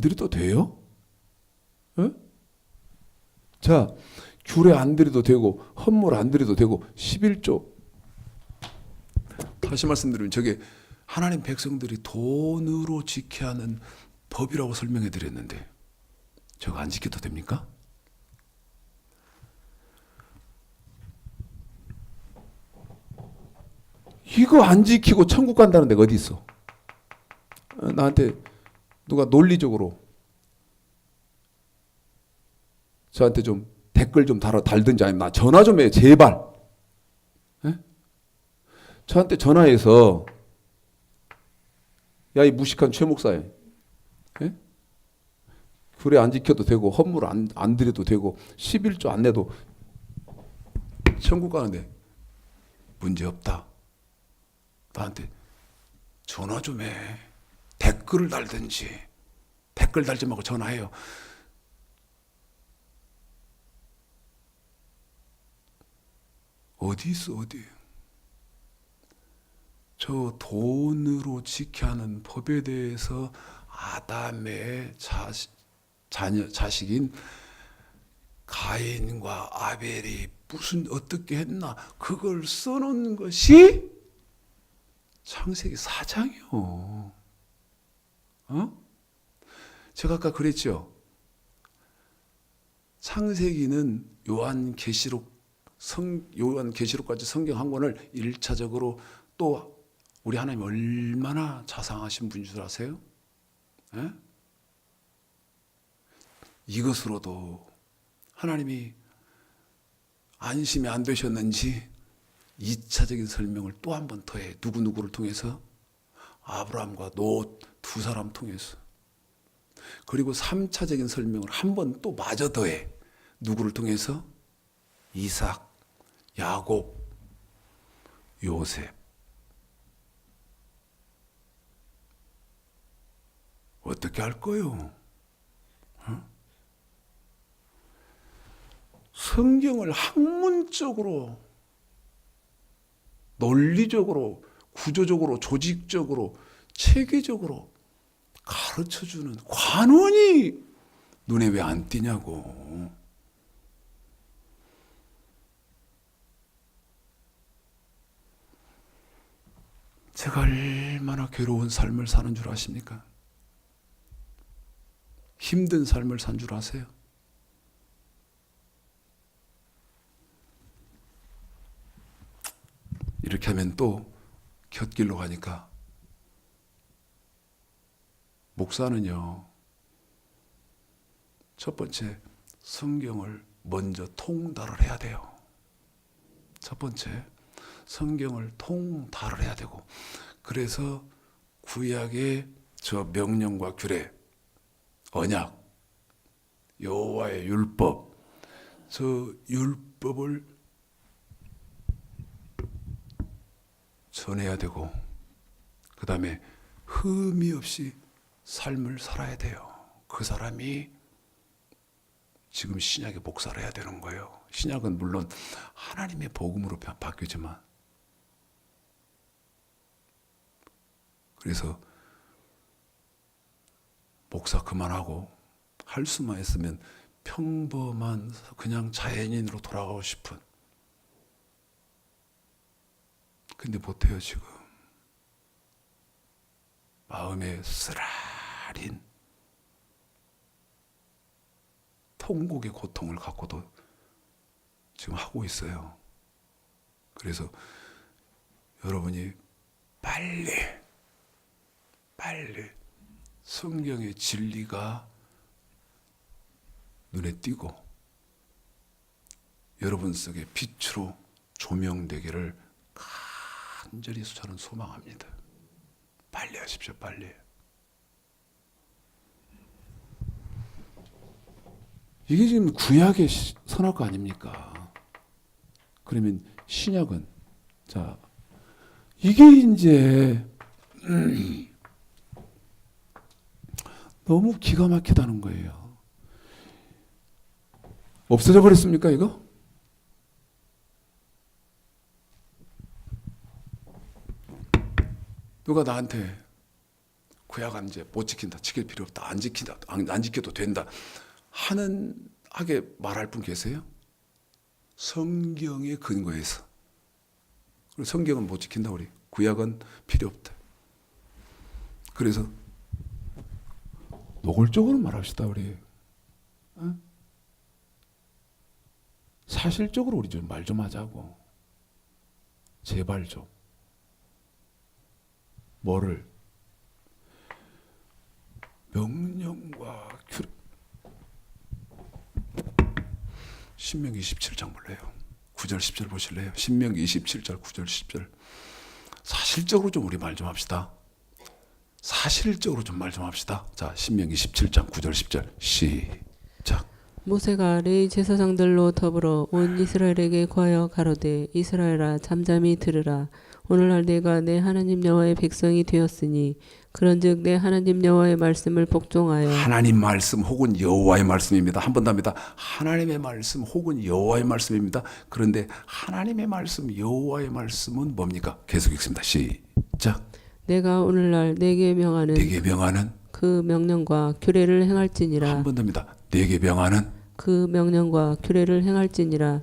드려도 돼요? 예? 자, 규례 안 드려도 되고 헌물 안 드려도 되고 11조. 다시 말씀드리면 저게 하나님 백성들이 돈으로 지켜야 하는 법이라고 설명해 드렸는데 저거 안 지켜도 됩니까? 이거 안 지키고 천국 간다는 데가 어디 있어? 나한테 누가 논리적으로 저한테 좀 댓글 좀 달든지, 아니면 나 전화 좀 해요, 제발. 예? 저한테 전화해서 야, 이 무식한 최 목사야. 예? 규례 안 지켜도 되고 헌물 안 드려도 되고 11조 안 내도 천국 가는데 문제 없다. 나한테 전화 좀 해. 댓글을 달든지. 댓글 달지 말고 전화해요. 어디 있어 어디. 저 돈으로 지켜야 하는 법에 대해서 아담의 자식인 가인과 아벨이 무슨 어떻게 했나 그걸 써놓은 것이 창세기 4장이요. 제가 아까 그랬죠. 창세기는 요한계시록까지 성경 한 권을 1차적으로 또 우리 하나님 얼마나 자상하신 분인 줄 아세요? 예? 이것으로도 하나님이 안심이 안 되셨는지 2차적인 설명을 또 한 번 더해. 누구누구를 통해서? 아브라함과 롯 두 사람 통해서. 그리고 3차적인 설명을 한 번 또 마저 더해. 누구를 통해서? 이삭, 야곱, 요셉. 어떻게 할 거요? 성경을 학문적으로, 논리적으로, 구조적으로, 조직적으로, 체계적으로 가르쳐주는 관원이 눈에 왜 안 띄냐고. 제가 얼마나 괴로운 삶을 사는 줄 아십니까? 힘든 삶을 산 줄 아세요? 이렇게 하면 또 곁길로 가니까 목사는요, 첫 번째 성경을 먼저 통달을 해야 돼요. 첫 번째 성경을 통달을 해야 되고, 그래서 구약의 저 명령과 규례, 언약, 여호와의 율법, 저 율법을 전해야 되고, 그 다음에 흠이 없이 삶을 살아야 돼요. 그 사람이 지금 신약의 목사를 해야 되는 거예요. 신약은 물론 하나님의 복음으로 바뀌지만, 그래서 목사 그만하고 할 수만 있으면 평범한 그냥 자연인으로 돌아가고 싶은, 근데 못해요. 지금 마음에 쓰라린 통곡의 고통을 갖고도 지금 하고 있어요. 그래서 여러분이 빨리 성경의 진리가 눈에 띄고 여러분 속에 빛으로 조명되기를 간절히 저는 소망합니다. 빨리 하십시오. 빨리. 이게 지금 구약의 선악과 아닙니까? 그러면 신약은, 자, 이게 이제 너무 기가 막히다는 거예요. 없어져 버렸습니까, 이거? 누가 나한테 구약은 이제 못 지킨다, 지킬 필요 없다, 안 지킨다, 안 지켜도 된다 하게 말할 분 계세요? 성경의 근거에서. 성경은 못 지킨다, 우리. 구약은 필요 없다. 그래서 노골적으로 말합시다, 우리. 사실적으로 우리 좀 말 좀 하자고. 제발 좀. 뭐를? 명령과 규례. 신명기 27장 볼래요? 9절 10절 보실래요? 신명기 27절 9절 10절. 사실적으로 좀 우리 말 좀 합시다. 사실적으로 좀 말 좀 합시다. 자, 신명기 17장 9절 10절 시작. 모세가 레위 제사장들로 더불어 온 이스라엘에게 구하여 가로되 이스라엘아 잠잠히 들으라. 오늘날 내가 내 하나님 여호와의 백성이 되었으니 그런즉 내 하나님 여호와의 말씀을 복종하여 하나님 말씀 혹은 여호와의 말씀입니다. 한 번 더 합니다. 하나님의 말씀 혹은 여호와의 말씀입니다. 그런데 하나님의 말씀, 여호와의 말씀은 뭡니까? 계속 읽습니다. 시작. 내가 오늘날 내게 명하는 내게 명하는 그 명령과 규례를 행할지니라. 한 번 더 합니다. 내게 명하는 그 명령과 규례를 행할지니라.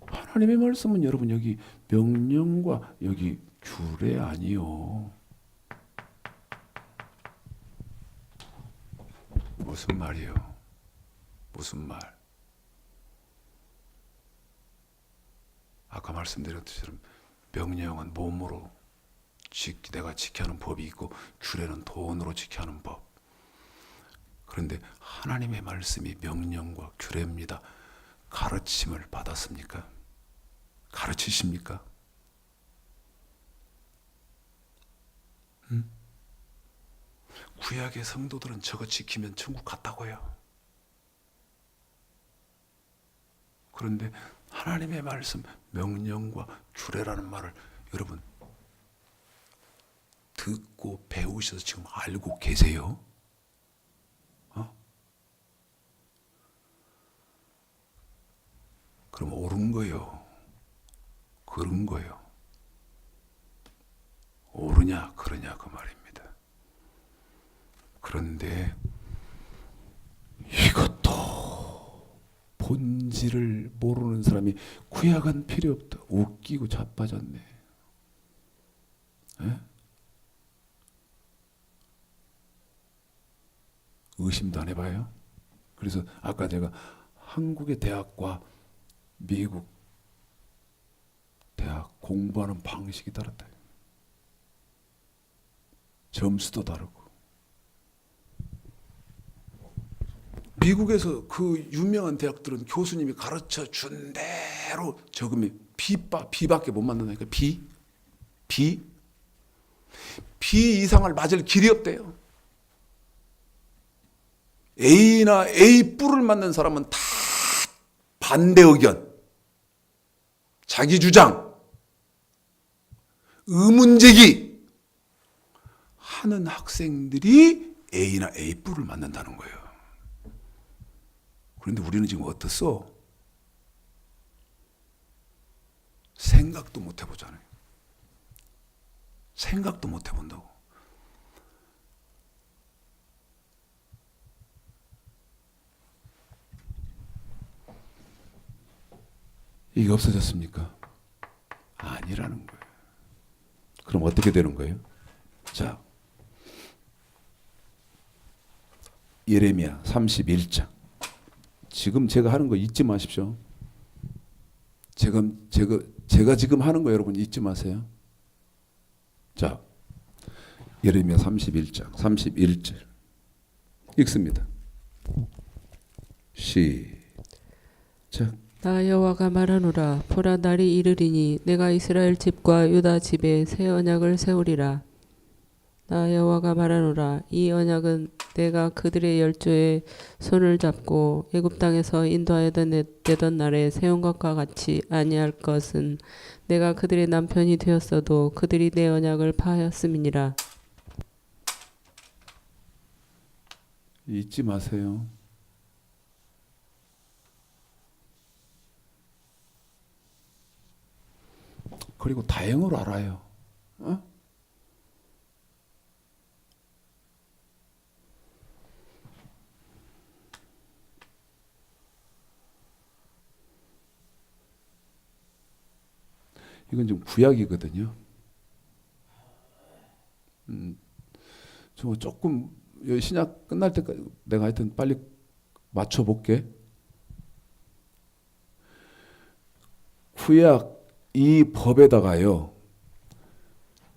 하나님의 말씀은 여러분 여기 명령과 여기 규례 아니요. 무슨 말이요? 무슨 말? 아까 말씀드렸듯이 명령은 몸으로 내가 지켜야 하는 법이 있고 규례는 돈으로 지켜야 하는 법. 그런데 하나님의 말씀이 명령과 규례입니다. 가르침을 받았습니까? 가르치십니까? 구약의 성도들은 저거 지키면 천국 갔다고요. 그런데 하나님의 말씀, 명령과 규례라는 말을 여러분 듣고 배우셔서 지금 알고 계세요? 그럼 옳은 거요. 그런 거요. 옳으냐 그러냐 그 말입니다. 그런데 이것도 본질을 모르는 사람이 구약은 필요 없다. 웃기고 자빠졌네. 에? 의심도 안 해봐요. 그래서 아까 제가 한국의 대학과 미국 대학 공부하는 방식이 다르다. 점수도 다르고. 미국에서 그 유명한 대학들은 교수님이 가르쳐 준 대로 적으면 B밖에 못 만든다니까. B 이상을 맞을 길이 없대요. A나 A 뿔을 맞는 사람은 다 반대 의견, 자기 주장, 의문제기 하는 학생들이 A나 A 뿔을 맞는다는 거예요. 그런데 우리는 지금 어떻소? 생각도 못 해보잖아요. 생각도 못 해본다고. 이게 없어졌습니까? 아니라는 거예요. 그럼 어떻게 되는 거예요? 자, 예레미야 31장. 지금 제가 하는 거 잊지 마십시오. 제가 지금 하는 거 여러분 잊지 마세요. 자, 예레미야 31장 31절 읽습니다. 시작. 나 여호와가 말하노라. 보라 날이 이르리니 내가 이스라엘 집과 유다 집에 새 언약을 세우리라. 나 여호와가 말하노라. 이 언약은 내가 그들의 열조에 손을 잡고 애굽 땅에서 인도하여 내던 날에 세운 것과 같이 아니할 것은 내가 그들의 남편이 되었어도 그들이 내 언약을 파하였음이니라. 잊지 마세요. 그리고 다행으로 알아요. 이건 좀 구약이거든요. 저 조금 신약 끝날 때까지 내가 하여튼 빨리 맞춰볼게. 구약 이 법에다가요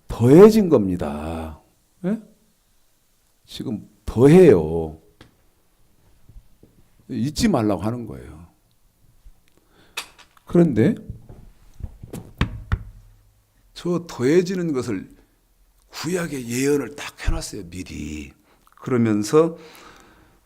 더해진 겁니다. 예? 지금 더해요. 잊지 말라고 하는 거예요. 그런데 저 더해지는 것을 구약의 예언을 딱 해놨어요, 미리. 그러면서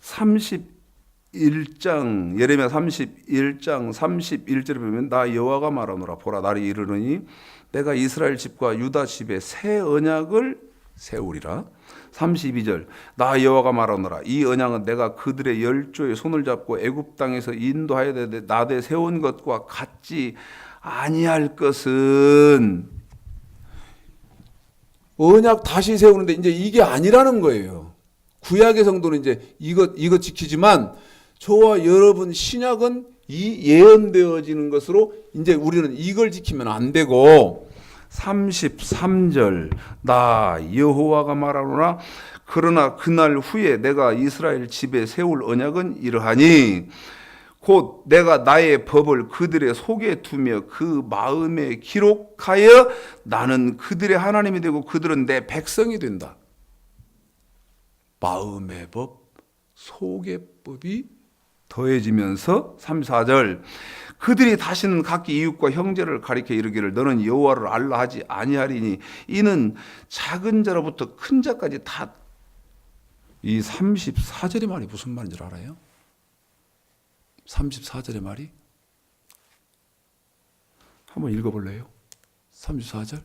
31장, 예레미야 31장 31절에 보면 나 여호와가 말하노라. 보라, 날이 이르느니 내가 이스라엘 집과 유다 집에 새 언약을 세우리라. 32절 나 여호와가 말하노라. 이 언약은 내가 그들의 열조의 손을 잡고 애굽 땅에서 인도하여 나되 세운 것과 같지 아니할 것은, 언약 다시 세우는데 이제 이게 아니라는 거예요. 구약의 성도는 이제 이거 지키지만 저와 여러분 신약은 이 예언되어지는 것으로 이제 우리는 이걸 지키면 안 되고, 33절 나 여호와가 말하노라. 그러나 그날 후에 내가 이스라엘 집에 세울 언약은 이러하니 곧 내가 나의 법을 그들의 속에 두며 그 마음에 기록하여 나는 그들의 하나님이 되고 그들은 내 백성이 된다. 마음의 법, 속의 법이 더해지면서 34절 그들이 다시는 각기 이웃과 형제를 가리켜 이르기를 너는 여호와를 알라 하지 아니하리니 이는 작은 자로부터 큰 자까지 다. 이 34절의 말이 무슨 말인지 알아요? 34절의 말이 한번 읽어볼래요? 34절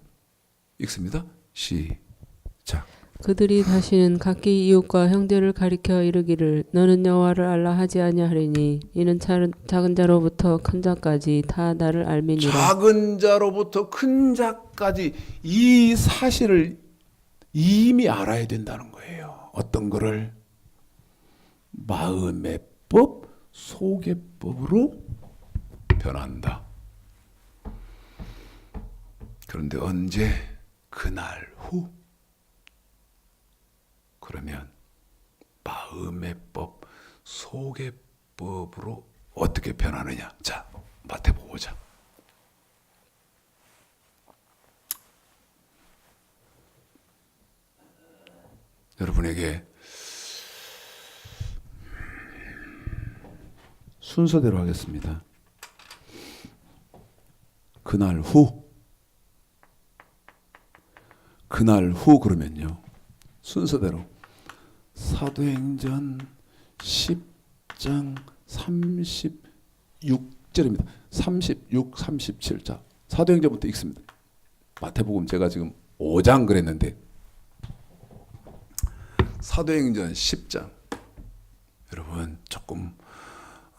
읽습니다. 시작. 그들이 다시는 각기 이웃과 형제를 가리켜 이르기를 너는 여호와를 알라 하지 아니하리니 이는 작은 자로부터 큰 자까지 다 나를 알미니라. 작은 자로부터 큰 자까지 이 사실을 이미 알아야 된다는 거예요. 어떤 거를? 마음의 법, 속의 법으로 변한다. 그런데 언제? 그날 후. 그러면 마음의 법, 속의 법으로 어떻게 변하느냐? 자, 마태복음 5장. 여러분에게 순서대로 하겠습니다. 그날 후 그러면요. 순서대로 사도행전 10장 36절입니다. 36, 37자. 사도행전부터 읽습니다. 마태복음 제가 지금 5장 그랬는데 사도행전 10장. 여러분 조금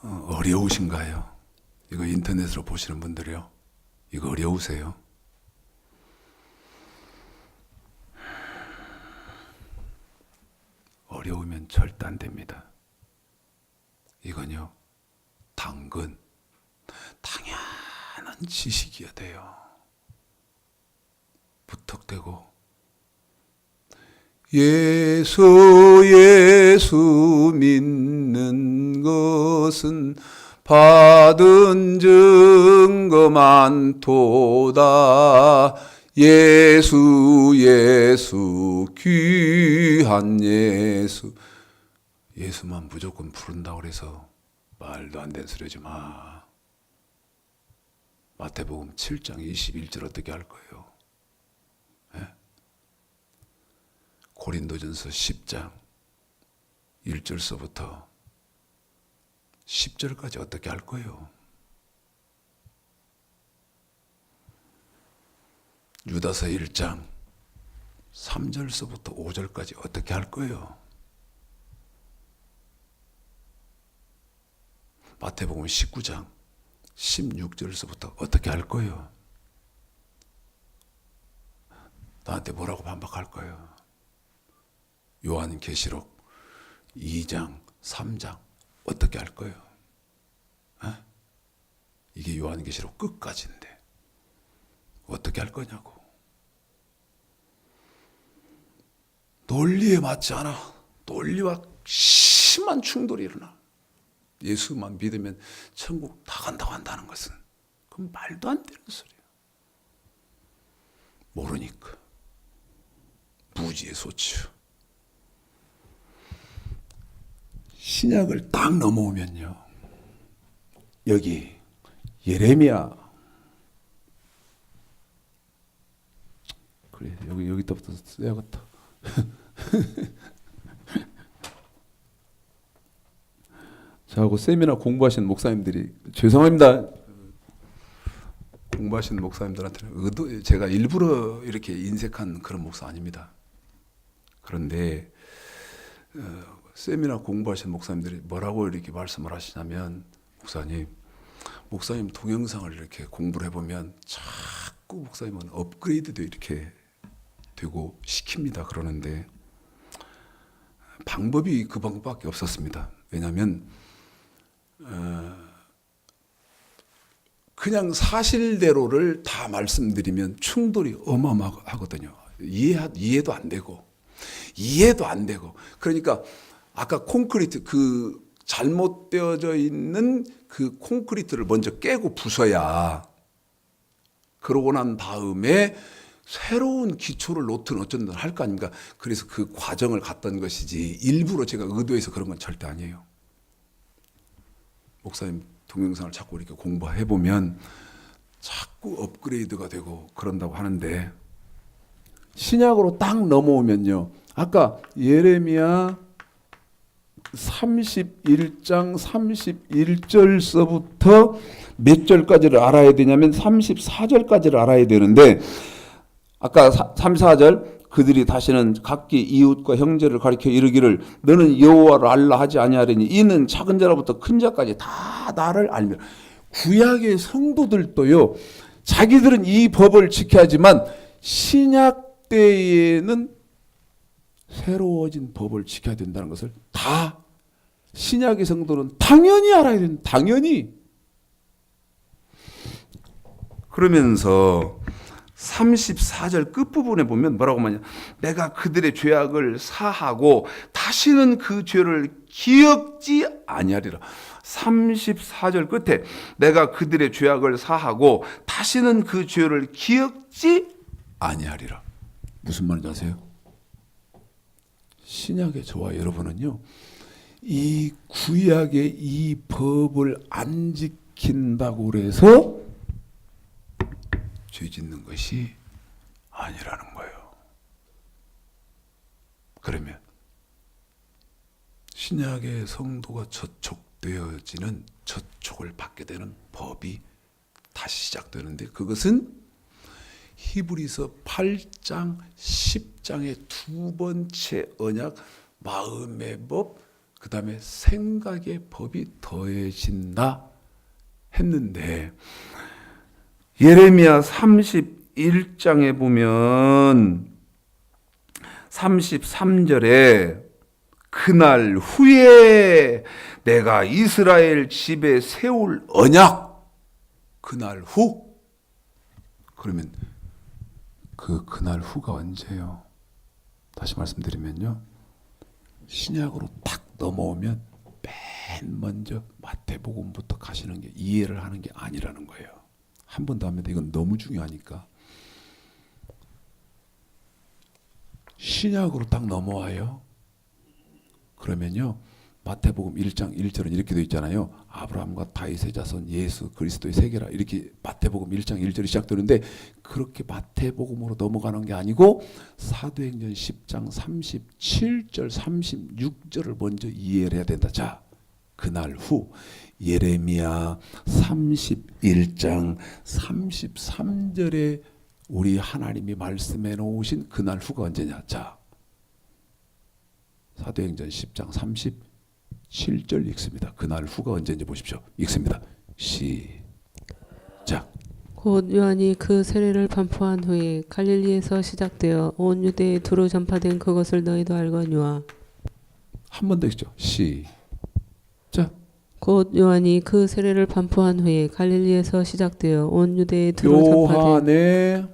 어려우신가요? 이거 인터넷으로 보시는 분들이요. 이거 어려우세요? 어려우면 절대 안 됩니다. 이건요, 당연한 지식이어야 돼요. 무턱대고 예수 믿는 것은 받은 증거 많도다. 예수 귀한 예수. 예수만 무조건 부른다고 그래서 말도 안 되는 소리 하지 마. 마태복음 7장 21절 어떻게 할 거예요? 예? 고린도전서 10장 1절서부터 10절까지 어떻게 할 거예요? 유다서 1장 3절서부터 5절까지 어떻게 할 거예요? 마태복음 19장 16절서부터 어떻게 할 거예요? 나한테 뭐라고 반박할 거예요? 요한계시록 2장 3장 어떻게 할 거예요? 에? 이게 요한계시록 끝까지인데 어떻게 할 거냐고. 논리에 맞지 않아. 논리와 심한 충돌이 일어나. 예수만 믿으면 천국 다 간다고 한다는 것은 그건 말도 안 되는 소리야. 모르니까. 무지의 소치요. 신약을 딱 넘어오면요. 여기 예레미야 그래 여기부터 써야겠다. 저하고 세미나 공부하시는 목사님들이 죄송합니다. 공부하시는 목사님들한테는 제가 일부러 이렇게 인색한 그런 목사 아닙니다. 그런데 세미나 공부하시는 목사님들이 뭐라고 이렇게 말씀을 하시냐면 목사님 동영상을 이렇게 공부를 해보면 자꾸 목사님은 업그레이드도 이렇게 되고 시킵니다. 그러는데 방법이 그 방법밖에 없었습니다. 왜냐하면 그냥 사실대로를 다 말씀드리면 충돌이 어마어마하거든요. 이해도 안 되고 그러니까 아까 콘크리트 그 잘못되어져 있는 그 콘크리트를 먼저 깨고 부숴야 그러고 난 다음에 새로운 기초를 놓든 어쩐든 할 거 아닙니까? 그래서 그 과정을 갔던 것이지 일부러 제가 의도해서 그런 건 절대 아니에요. 목사님 동영상을 자꾸 이렇게 공부해 보면 자꾸 업그레이드가 되고 그런다고 하는데 신약으로 딱 넘어오면요. 아까 예레미야 31장 31절서부터 몇 절까지를 알아야 되냐면 34절까지를 알아야 되는데 아까 34절 그들이 다시는 각기 이웃과 형제를 가리켜 이르기를 너는 여호와를 알라 하지 아니하리니 이는 작은 자로부터 큰 자까지 다 나를 알며. 구약의 성도들도요. 자기들은 이 법을 지켜야지만 신약 때에는 새로워진 법을 지켜야 된다는 것을 다 신약의 성도는 당연히 알아야 된다. 당연히. 그러면서 34절 끝부분에 보면 뭐라고 하냐. 내가 그들의 죄악을 사하고 다시는 그 죄를 기억지 아니하리라. 34절 끝에 내가 그들의 죄악을 사하고 다시는 그 죄를 기억지 아니하리라. 무슨 말인지 아세요? 신약의 저와 여러분은요. 이 구약의 이 법을 안 지킨다고 그래서 죄 짓는 것이 아니라는 거예요. 그러면 신약의 성도가 저촉되어지는 저촉을 받게 되는 법이 다시 시작되는데 그것은 히브리서 8장 10장의 두 번째 언약 마음의 법 그 다음에 생각의 법이 더해진다 했는데 예레미야 31장에 보면 33절에 그날 후에 내가 이스라엘 집에 세울 언약 그날 후 그러면 그날 후가 언제예요? 다시 말씀드리면요. 신약으로 딱 넘어오면 맨 먼저 마태복음부터 가시는 게 이해를 하는 게 아니라는 거예요. 한 번 더 합니다. 이건 너무 중요하니까. 신약으로 딱 넘어와요. 그러면요. 마태복음 1장 1절은 이렇게 되어 있잖아요. 아브라함과 다윗의 자손 예수 그리스도의 세계라 이렇게 마태복음 1장 1절이 시작되는데 그렇게 마태복음으로 넘어가는 게 아니고 사도행전 10장 37절 36절을 먼저 이해를 해야 된다. 자, 그날 후 예레미야 31장 33절에 우리 하나님이 말씀해 놓으신 그날 후가 언제냐. 자, 사도행전 10장 37절 읽습니다. 그날 후가 언제인지 보십시오. 읽습니다. 시작. 곧 요한이 그 세례를 반포한 후에 갈릴리에서 시작되어 온 유대에 두루 전파된 그것을 너희도 알거니와. 한 번 더 읽죠. 시작. 곧 요한이 그 세례를 반포한 후에 갈릴리에서 시작되어 온 유대에 두루 전파된 요한의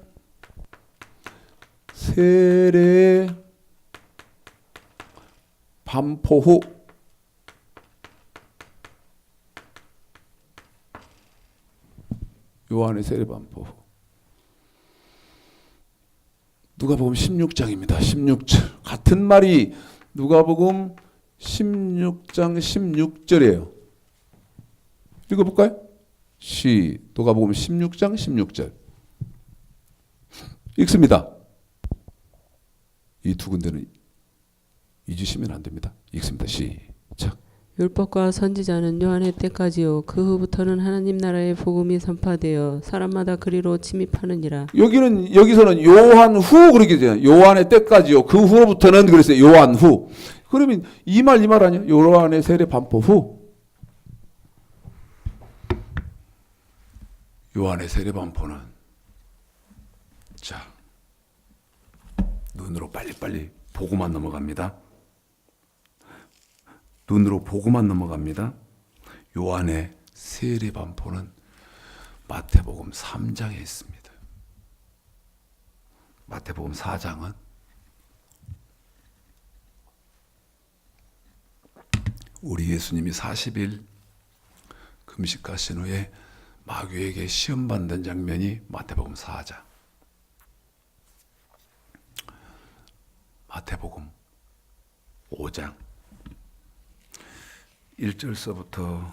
세례 반포 후 요한의 세례 반포 후 누가복음 16장입니다. 16절 같은 말이 누가복음 16장 16절이에요. 읽어볼까요? 누가복음 16장 16절 읽습니다. 이 두 군데는 잊으시면 안 됩니다. 읽습니다. 시작. 율법과 선지자는 요한의 때까지요 그 후부터는 하나님 나라의 복음이 선파되어 사람마다 그리로 침입하느니라. 여기서는 요한 후 그렇게 되잖아요. 요한의 때까지요. 그 후로부터는 그랬어요. 요한 후. 그러면 이 말 아니에요? 요한의 세례 반포 후. 요한의 세례 반포는 자 눈으로 빨리빨리 보고만 넘어갑니다. 눈으로 보고만 넘어갑니다. 요한의 세례 반포는 마태복음 3장에 있습니다. 마태복음 4장은 우리 예수님이 40일 금식하신 후에 마귀에게 시험 받는 장면이 마태복음 4장. 마태복음 5장 1절서부터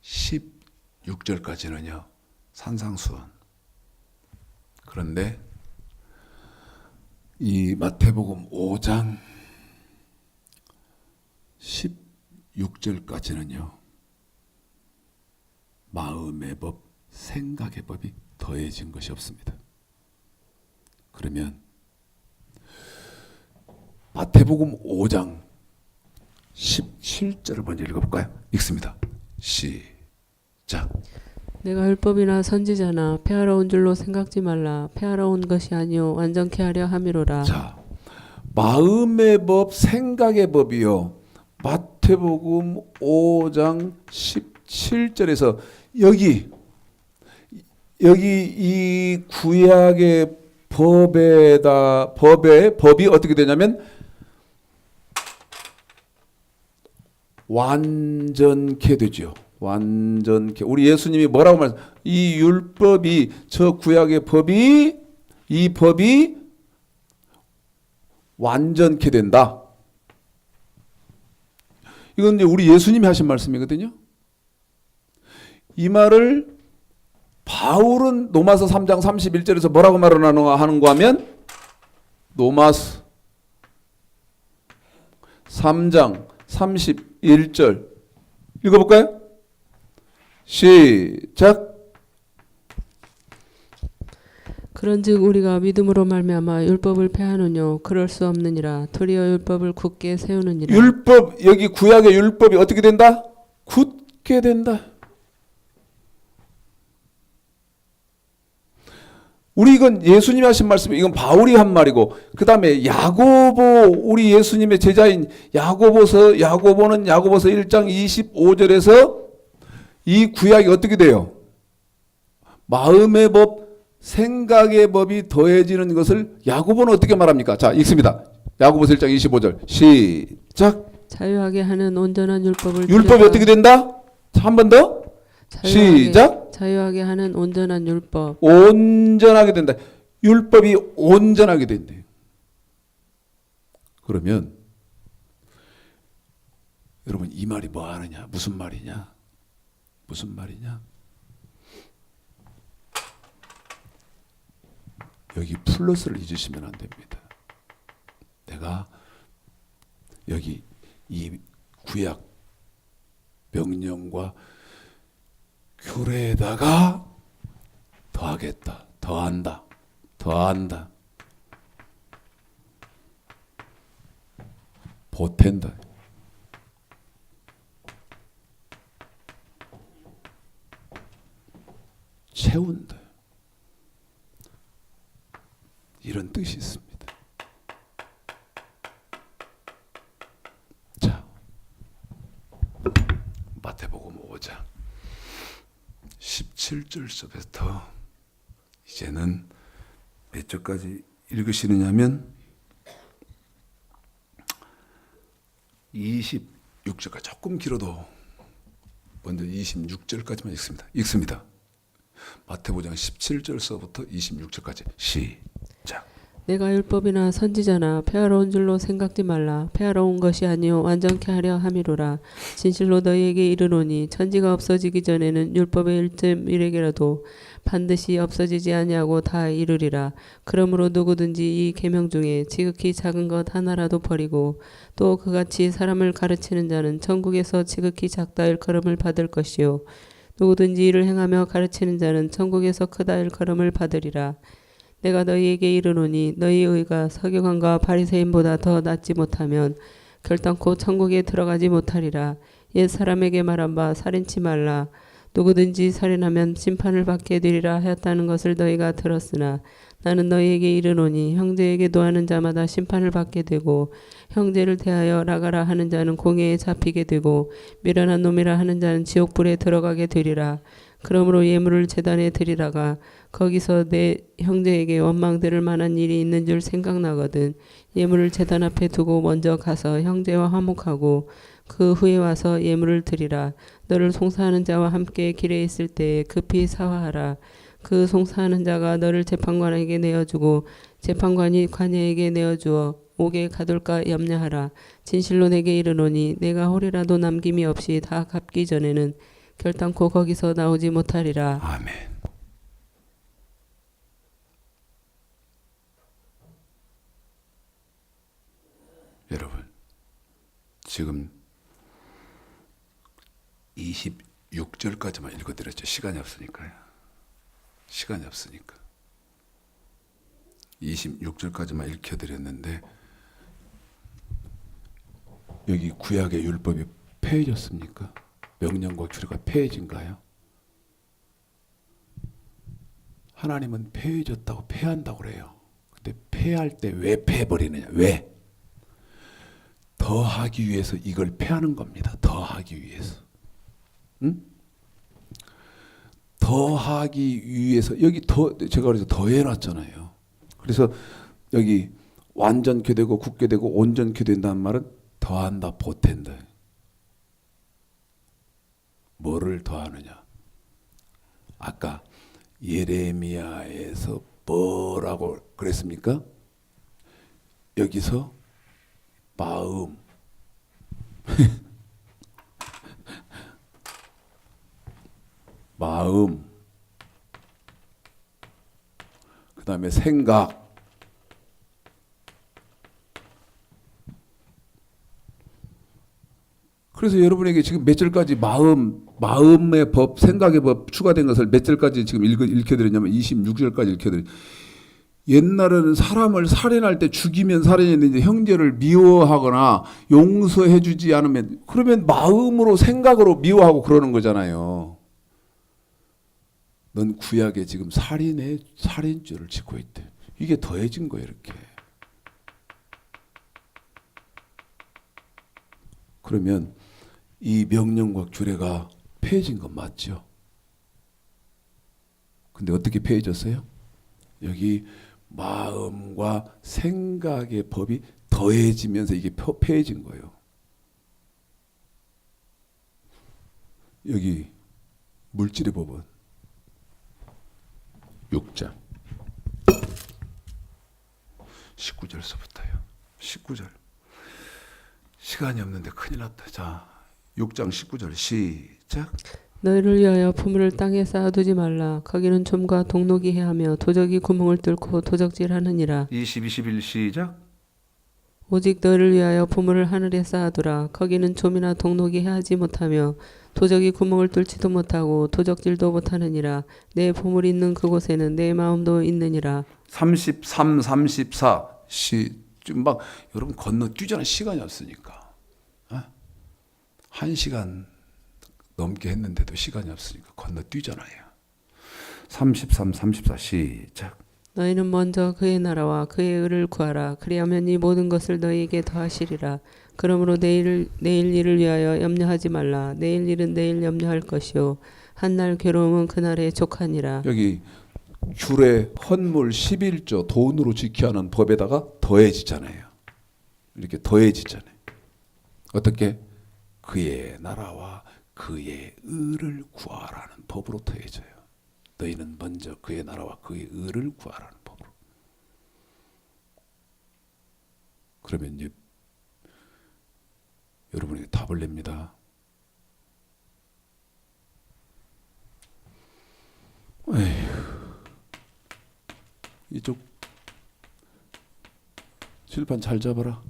16절까지는요 산상수훈. 그런데 이 마태복음 5장 16절까지는요 마음의 법, 생각의 법이 더해진 것이 없습니다. 그러면 마태복음 5장 17절을 먼저 읽어볼까요? 읽습니다. 시작. 내가 율법이나 선지자나 폐하러 온 줄로 생각지 말라. 폐하러 온 것이 아니요 완전케 하려 함이로라. 자, 마음의 법, 생각의 법이요. 마태복음 5장 17절에서 여기 이 구약의 법이 어떻게 되냐면 완전케 되죠. 완전케. 우리 예수님이 뭐라고 말씀? 이 율법이 저 구약의 법이 이 법이 완전케 된다. 이건 이제 우리 예수님이 하신 말씀이거든요. 이 말을 바울은 로마서 3장 31절에서 뭐라고 말하는가 하면 로마서 3장 31절 읽어볼까요? 시작. 그런즉 우리가 믿음으로 말미암아 율법을 폐하느뇨 그럴 수 없느니라. 도리어 율법을 굳게 세우느니라. 율법, 여기 구약의 율법이 어떻게 된다? 굳게 된다. 우리 이건 예수님이 하신 말씀, 이건 바울이 한 말이고, 그 다음에 야고보, 우리 예수님의 제자인 야고보는 야고보서 1장 25절에서 이 구약이 어떻게 돼요? 마음의 법, 생각의 법이 더해지는 것을 야고보는 어떻게 말합니까? 자, 읽습니다. 야고보서 1장 25절 시작. 자유하게 하는 온전한 율법을 율법이 어떻게 된다? 한 번 더 시작. 자유하게 하는 온전한 율법. 온전하게 된다. 율법이 온전하게 된대. 그러면 여러분 이 말이 뭐 하느냐? 무슨 말이냐? 무슨 말이냐? 여기 플러스를 잊으시면 안 됩니다. 내가 여기 이 구약 명령과 규례에다가 더하겠다. 더한다. 더한다. 보탠다. 채운다. 이런 뜻이 있습니다. 자, 마태복음 5장 17절서부터 이제는 몇 절까지 읽으시느냐면 26절까지 조금 길어도 먼저 26절까지만 읽습니다. 마태복음 17절서부터 26절까지 시작. 내가 율법이나 선지자나 폐하러 온 줄로 생각지 말라. 폐하러 온 것이 아니요 완전케 하려 함이로라. 진실로 너희에게 이르노니 천지가 없어지기 전에는 율법의 1.1에게라도 반드시 없어지지 아니하고 다 이루리라. 그러므로 누구든지 이 계명 중에 지극히 작은 것 하나라도 버리고 또 그같이 사람을 가르치는 자는 천국에서 지극히 작다 일컬음을 받을 것이요 누구든지 이를 행하며 가르치는 자는 천국에서 크다 일컬음을 받으리라. 내가 너희에게 이르노니 너희 의가 서기관과 바리새인보다 더 낫지 못하면 결단코 천국에 들어가지 못하리라. 옛 사람에게 말한 바 살인치 말라. 누구든지 살인하면 심판을 받게 되리라 하였다는 것을 너희가 들었으나 나는 너희에게 이르노니 형제에게 노하는 자마다 심판을 받게 되고 형제를 대하여 나가라 하는 자는 공회에 잡히게 되고 미련한 놈이라 하는 자는 지옥불에 들어가게 되리라. 그러므로 예물을 제단에 드리다가 거기서 내 형제에게 원망들을 만한 일이 있는 줄 생각나거든 예물을 제단 앞에 두고 먼저 가서 형제와 화목하고 그 후에 와서 예물을 드리라. 너를 송사하는 자와 함께 길에 있을 때에 급히 사화하라. 그 송사하는 자가 너를 재판관에게 내어주고 재판관이 관예에게 내어주어 옥에 가둘까 염려하라. 진실로 내게 이르노니 내가 홀이라도 남김이 없이 다 갚기 전에는 결단코 거기서 나오지 못하리라. 아멘. 여러분, 지금 26절까지만 읽어드렸죠. 시간이 없으니까요. 시간이 없으니까. 26절까지만 읽혀드렸는데 여기 구약의 율법이 폐해졌습니까? 명령과 규례가 폐해진가요? 하나님은 폐해졌다고 폐한다고 그래요. 근데 폐할 때 왜 폐해버리느냐? 왜? 더하기 위해서 이걸 폐하는 겁니다. 더하기 위해서. 응? 더하기 위해서 여기 제가 그래서 더해놨잖아요. 그래서 여기 완전케 되고 굳게 되고 온전케 된다는 말은 더한다, 보탠다. 뭐를 더하느냐? 아까 예레미야에서 뭐라고 그랬습니까? 여기서 마음 마음 그 다음에 생각 그래서 여러분에게 지금 몇 절까지 마음의 법, 생각의 법 추가된 것을 몇 절까지 지금 읽혀드렸냐면 26절까지 읽혀드렸. 옛날에는 사람을 살인할 때 죽이면 살인했는데 형제를 미워하거나 용서해주지 않으면 그러면 마음으로 생각으로 미워하고 그러는 거잖아요. 넌 구약에 지금 살인죄를 짓고 있대. 이게 더해진 거예요, 이렇게. 그러면 이 명령과 규례가 폐해진 건 맞죠? 근데 어떻게 폐해졌어요? 여기 마음과 생각의 법이 더해지면서 이게 폐해진 거예요. 여기 물질의 법은 6장 19절서부터요. 19절. 시간이 없는데 큰일 났다. 자, 6장 19절 시작. 너희를 위하여 포물을 땅에 쌓아두지 말라. 거기는 좀과 동록이 해하며 도적이 구멍을 뚫고 도적질하느니라. 20, 21 시작. 오직 너희를 위하여 포물을 하늘에 쌓아두라. 거기는 좀이나 동록이 해하지 못하며 도적이 구멍을 뚫지도 못하고 도적질도 못하느니라. 내 포물이 있는 그곳에는 내 마음도 있느니라. 33, 34 좀 막 여러분 건너뛰잖아. 시간이 없으니까. 1시간 넘게 했는데도 시간이 없으니까 건너뛰잖아요. 33, 34 시작. 너희는 먼저 그의 나라와 그의 의를 구하라. 그리하면 이 모든 것을 너희에게 더하시리라. 그러므로 내일 일을 위하여 염려하지 말라. 내일 일은 내일 염려할 것이요 한날 괴로움은 그날에 족하니라. 여기 규례, 헌물, 11조 돈으로 지켜야 하는 법에다가 더해지잖아요. 이렇게 더해지잖아요. 어떻게? 그의 나라와 그의 의를 구하라는 법으로 더해져요. 너희는 먼저 그의 나라와 그의 의를 구하라는 법으로. 그러면 이제 여러분에게 답을 냅니다. 에휴. 칠판 잘 잡아라.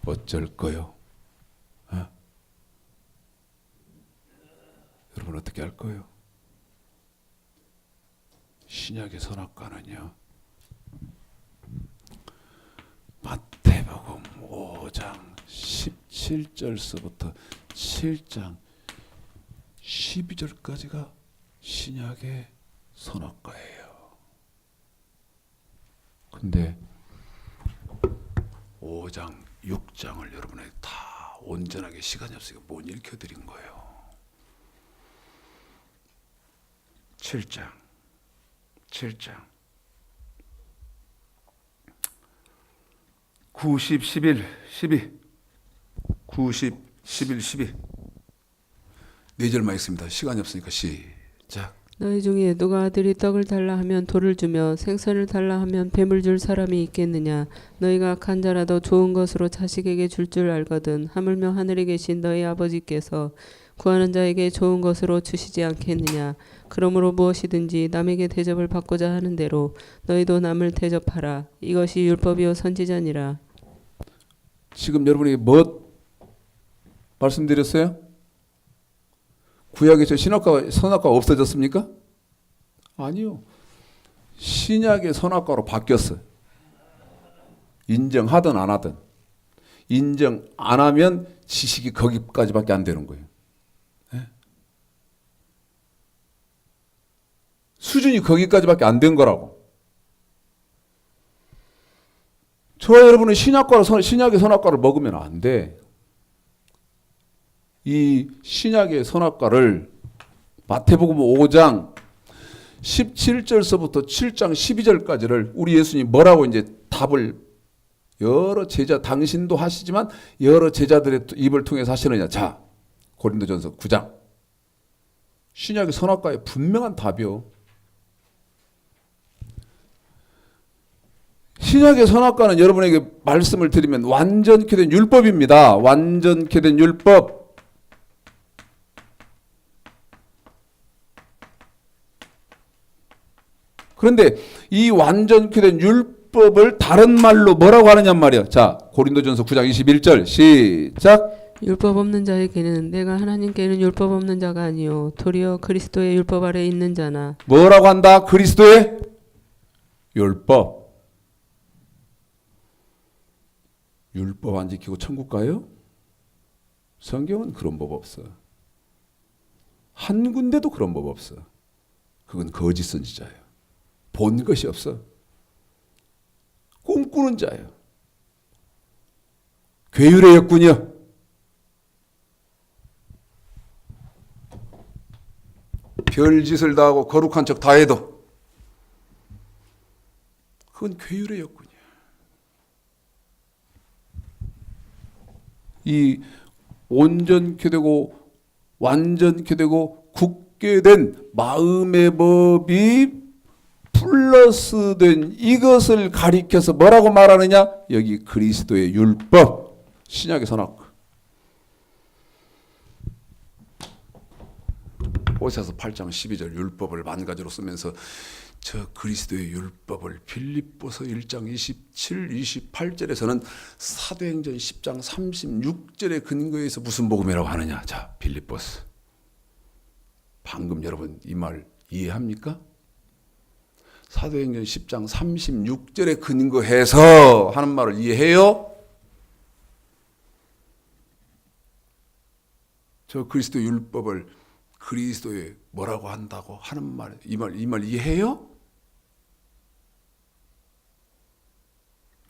어쩔 거요? 어? 여러분 어떻게 할 거요? 신약의 선악과는요, 마태복음 5장 17절서부터 7장 12절까지가 신약의 선악과예요. 근데 5장, 6장을 여러분에게 다 온전하게 시간이 없으니까 못 읽혀드린 거예요. 7장 9, 10, 11, 12 9, 10, 11, 12 네 절만 있습니다. 시간이 없으니까 시작. 너희 중에 누가 아들이 떡을 달라 하면 돌을 주며 생선을 달라 하면 뱀을 줄 사람이 있겠느냐? 너희가 악한 자라도 좋은 것으로 자식에게 줄 줄 알거든. 하물며 하늘에 계신 너희 아버지께서 구하는 자에게 좋은 것으로 주시지 않겠느냐? 그러므로 무엇이든지 남에게 대접을 받고자 하는 대로 너희도 남을 대접하라. 이것이 율법이요 선지자니라. 지금 여러분이 뭐 말씀드렸어요? 구약에서 신학과 선악과가 없어졌습니까? 아니요. 신약의 선악과로 바뀌었어요. 인정하든 안 하든. 인정 안 하면 지식이 거기까지밖에 안 되는 거예요. 네? 수준이 거기까지밖에 안 된 거라고. 저와 여러분은 신약의 선악과를 먹으면 안 돼. 이 신약의 선악과를 마태복음 5장 17절서부터 7장 12절까지를 우리 예수님 뭐라고 이제 답을 여러 제자, 당신도 하시지만 여러 제자들의 입을 통해서 하시느냐. 자, 고린도전서 9장. 신약의 선악과의 분명한 답이요. 신약의 선악과는 여러분에게 말씀을 드리면 완전케 된 율법입니다. 완전케 된 율법. 그런데 이 완전케 된 율법을 다른 말로 뭐라고 하느냐 말이야. 자, 고린도전서 9장 21절 시작. 율법 없는 자에게는 내가 하나님께는 율법 없는 자가 아니요 도리어 그리스도의 율법 아래 있는 자나. 뭐라고 한다? 그리스도의 율법. 율법 안 지키고 천국 가요? 성경은 그런 법 없어. 한 군데도 그런 법 없어. 그건 거짓 선지자예요. 본 것이 없어. 꿈꾸는 자예요. 괴율의 역군이요. 별짓을 다 하고 거룩한 척 다 해도 그건 괴율의 역군이야. 이 온전케 되고 완전케 되고 굳게 된 마음의 법이 플러스 된 이것을 가리켜서 뭐라고 말하느냐? 여기 그리스도의 율법, 신약의 선악. 호세아서 8장 12절 율법을 만 가지로 쓰면서 저 그리스도의 율법을 빌립보서 1장 27, 28절에서는 사도행전 10장 36절의 근거에서 무슨 복음이라고 하느냐? 자, 빌립보서. 방금 여러분 이 말 이해합니까? 사도행전 10장 36절에 근거해서 하는 말을 이해해요? 저 그리스도 율법을 그리스도의 뭐라고 한다고 하는 말, 이 말 이해해요?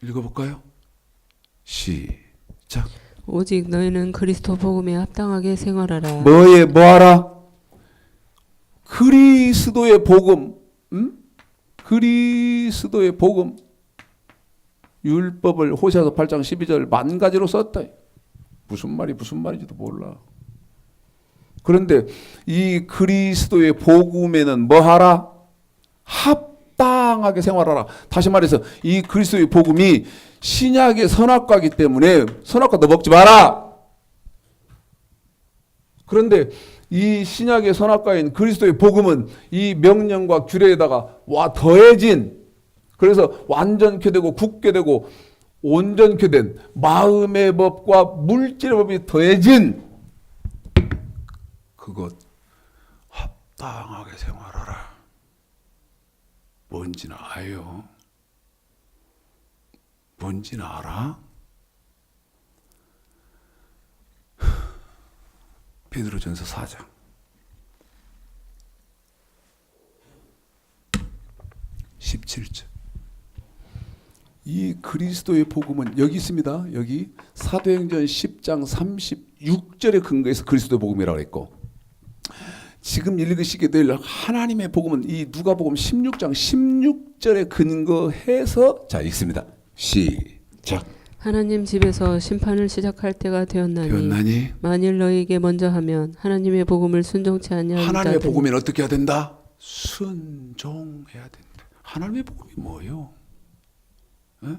읽어볼까요? 시작. 오직 너희는 그리스도 복음에 합당하게 생활하라. 뭐하라? 그리스도의 복음, 그리스도의 복음. 율법을 호세아서 8장 12절 만 가지로 썼다. 무슨 말인지도 몰라. 그런데 이 그리스도의 복음에는 뭐하라? 합당하게 생활하라. 다시 말해서 이 그리스도의 복음이 신약의 선악과이기 때문에 선악과 너 먹지 마라. 그런데 이 신약의 선악과인 그리스도의 복음은 이 명령과 규례에다가 와 더해진, 그래서 완전케 되고 굳게 되고 온전케 된 마음의 법과 물질의 법이 더해진 그것 합당하게 생활하라. 뭔지는 아요? 뭔지는 알아? 베드로전서 4장 17절. 이 그리스도의 복음은 여기 있습니다. 여기 사도행전 10장 36절에 근거해서 그리스도의 복음이라고 했고, 지금 읽으시게 될 하나님의 복음은 이 누가복음 16장 16절에 근거해서 자 읽습니다. 시작. 하나님 집에서 심판을 시작할 때가 되었나니 만일 너희에게 먼저 하면 하나님의 복음을 순종치 아니하는 하나님의 자들은 복음은 어떻게 해야 된다? 순종해야 된다. 하나님의 복음이 뭐예요? 에?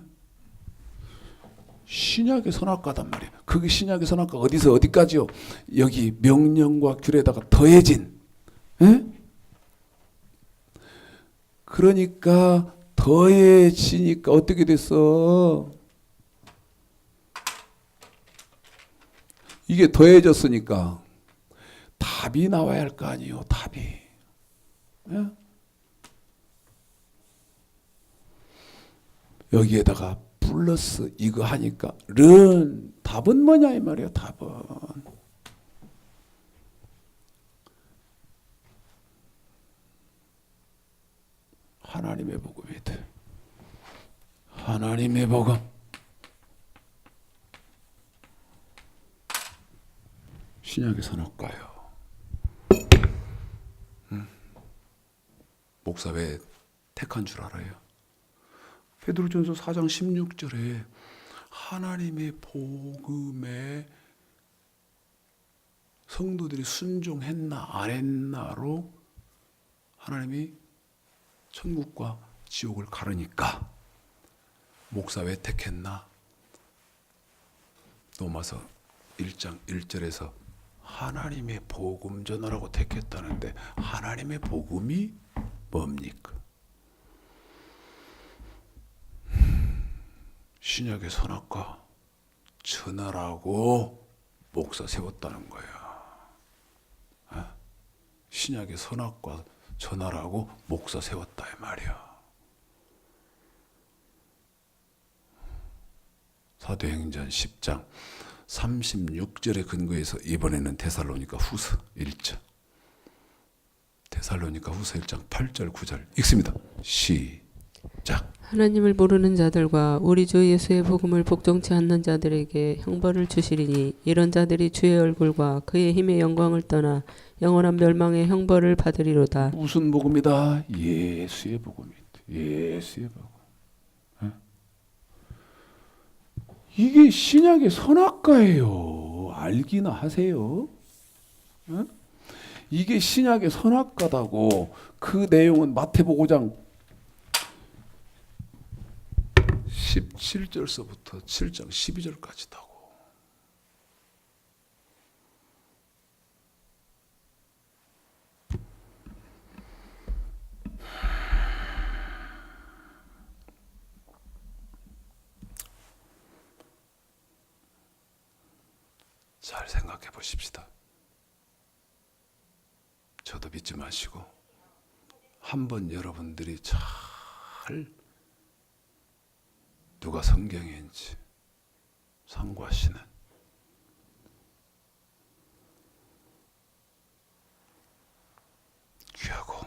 신약의 선악과단 말이에요. 그게 신약의 선악과 어디서 어디까지요? 여기 명령과 규례에다가 더해진. 에? 그러니까 더해지니까 어떻게 됐어? 이게 더해졌으니까 답이 나와야 할 거 아니에요. 답이. 에? 여기에다가 플러스 이거 하니까 른 답은 뭐냐 이 말이에요. 답은 하나님의 복음이다. 하나님의 복음. 신약의 선악과요. 목사 왜 택한 줄 알아요? 베드로전서 4장 16절에 하나님의 복음에 성도들이 순종했나 안 했나로 하나님이 천국과 지옥을 가르니까 목사 왜 택했나? 로마서 1장 1절에서 하나님의 복음 전하라고 택했다는데 하나님의 복음이 뭡니까? 신약의 선악과 전하라고 목사 세웠다는 거야. 신약의 선악과 전하라고 목사 세웠다 이 말이야. 사도행전 10장 36절에 근거해서 이번에는 데살로니가 후서 1장 데살로니가 후서 1장 8절 9절 읽습니다. 시작. 하나님을 모르는 자들과 우리 주 예수의 복음을 복종치 않는 자들에게 형벌을 주시리니 이런 자들이 주의 얼굴과 그의 힘의 영광을 떠나 영원한 멸망의 형벌을 받으리로다. 무슨 복음이다? 예수의 복음이다. 예수의 복음. 이게 신약의 선악과예요. 알기나 하세요. 이게 신약의 선악과다고. 그 내용은 마태복음 5장 17절서부터 7장 12절까지다고. 잘 생각해 보십시다. 저도 믿지 마시고 한번 여러분들이 잘 누가 성경인지 상고하시는 귀하고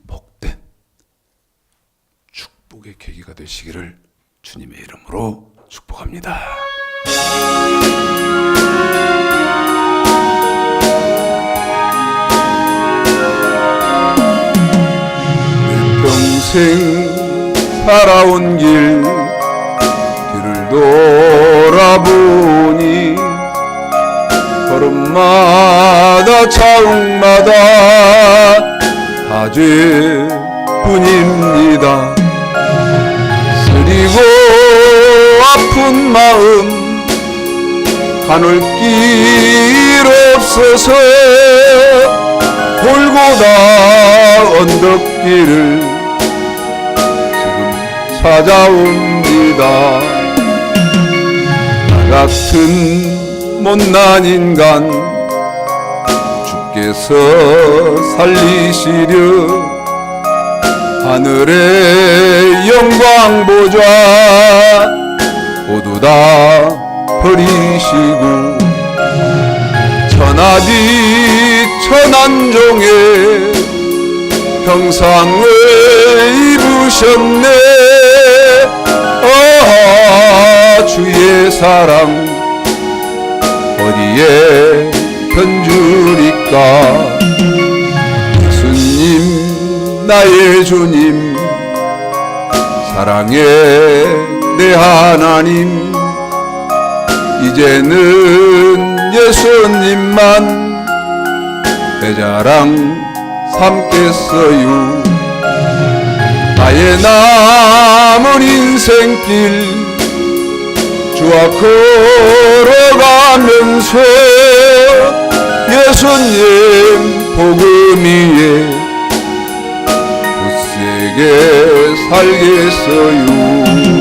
복된 축복의 계기가 되시기를 주님의 이름으로 축복합니다. 내 평생 살아온 길을 돌아보니 걸음마다 자욱마다 다 죄뿐입니다. 쓰리고 아픈 마음 가눌 길 없어 주옵소서. 골고다 언덕길을 지금 찾아옵니다. 나 같은 못난 인간 주께서 살리시려 하늘의 영광 보좌 모두 다 버리시고 천하디 천한종의 형상을 입으셨네. 주의 사랑 어디에 견주리까. 예수님 나의 주님 사랑의 내 하나님 이제는 예수님만 내 자랑 삼겠어요. 나의 남은 인생길 주와 걸어가면서 예수님 복음 위에 굳세게 살겠어요.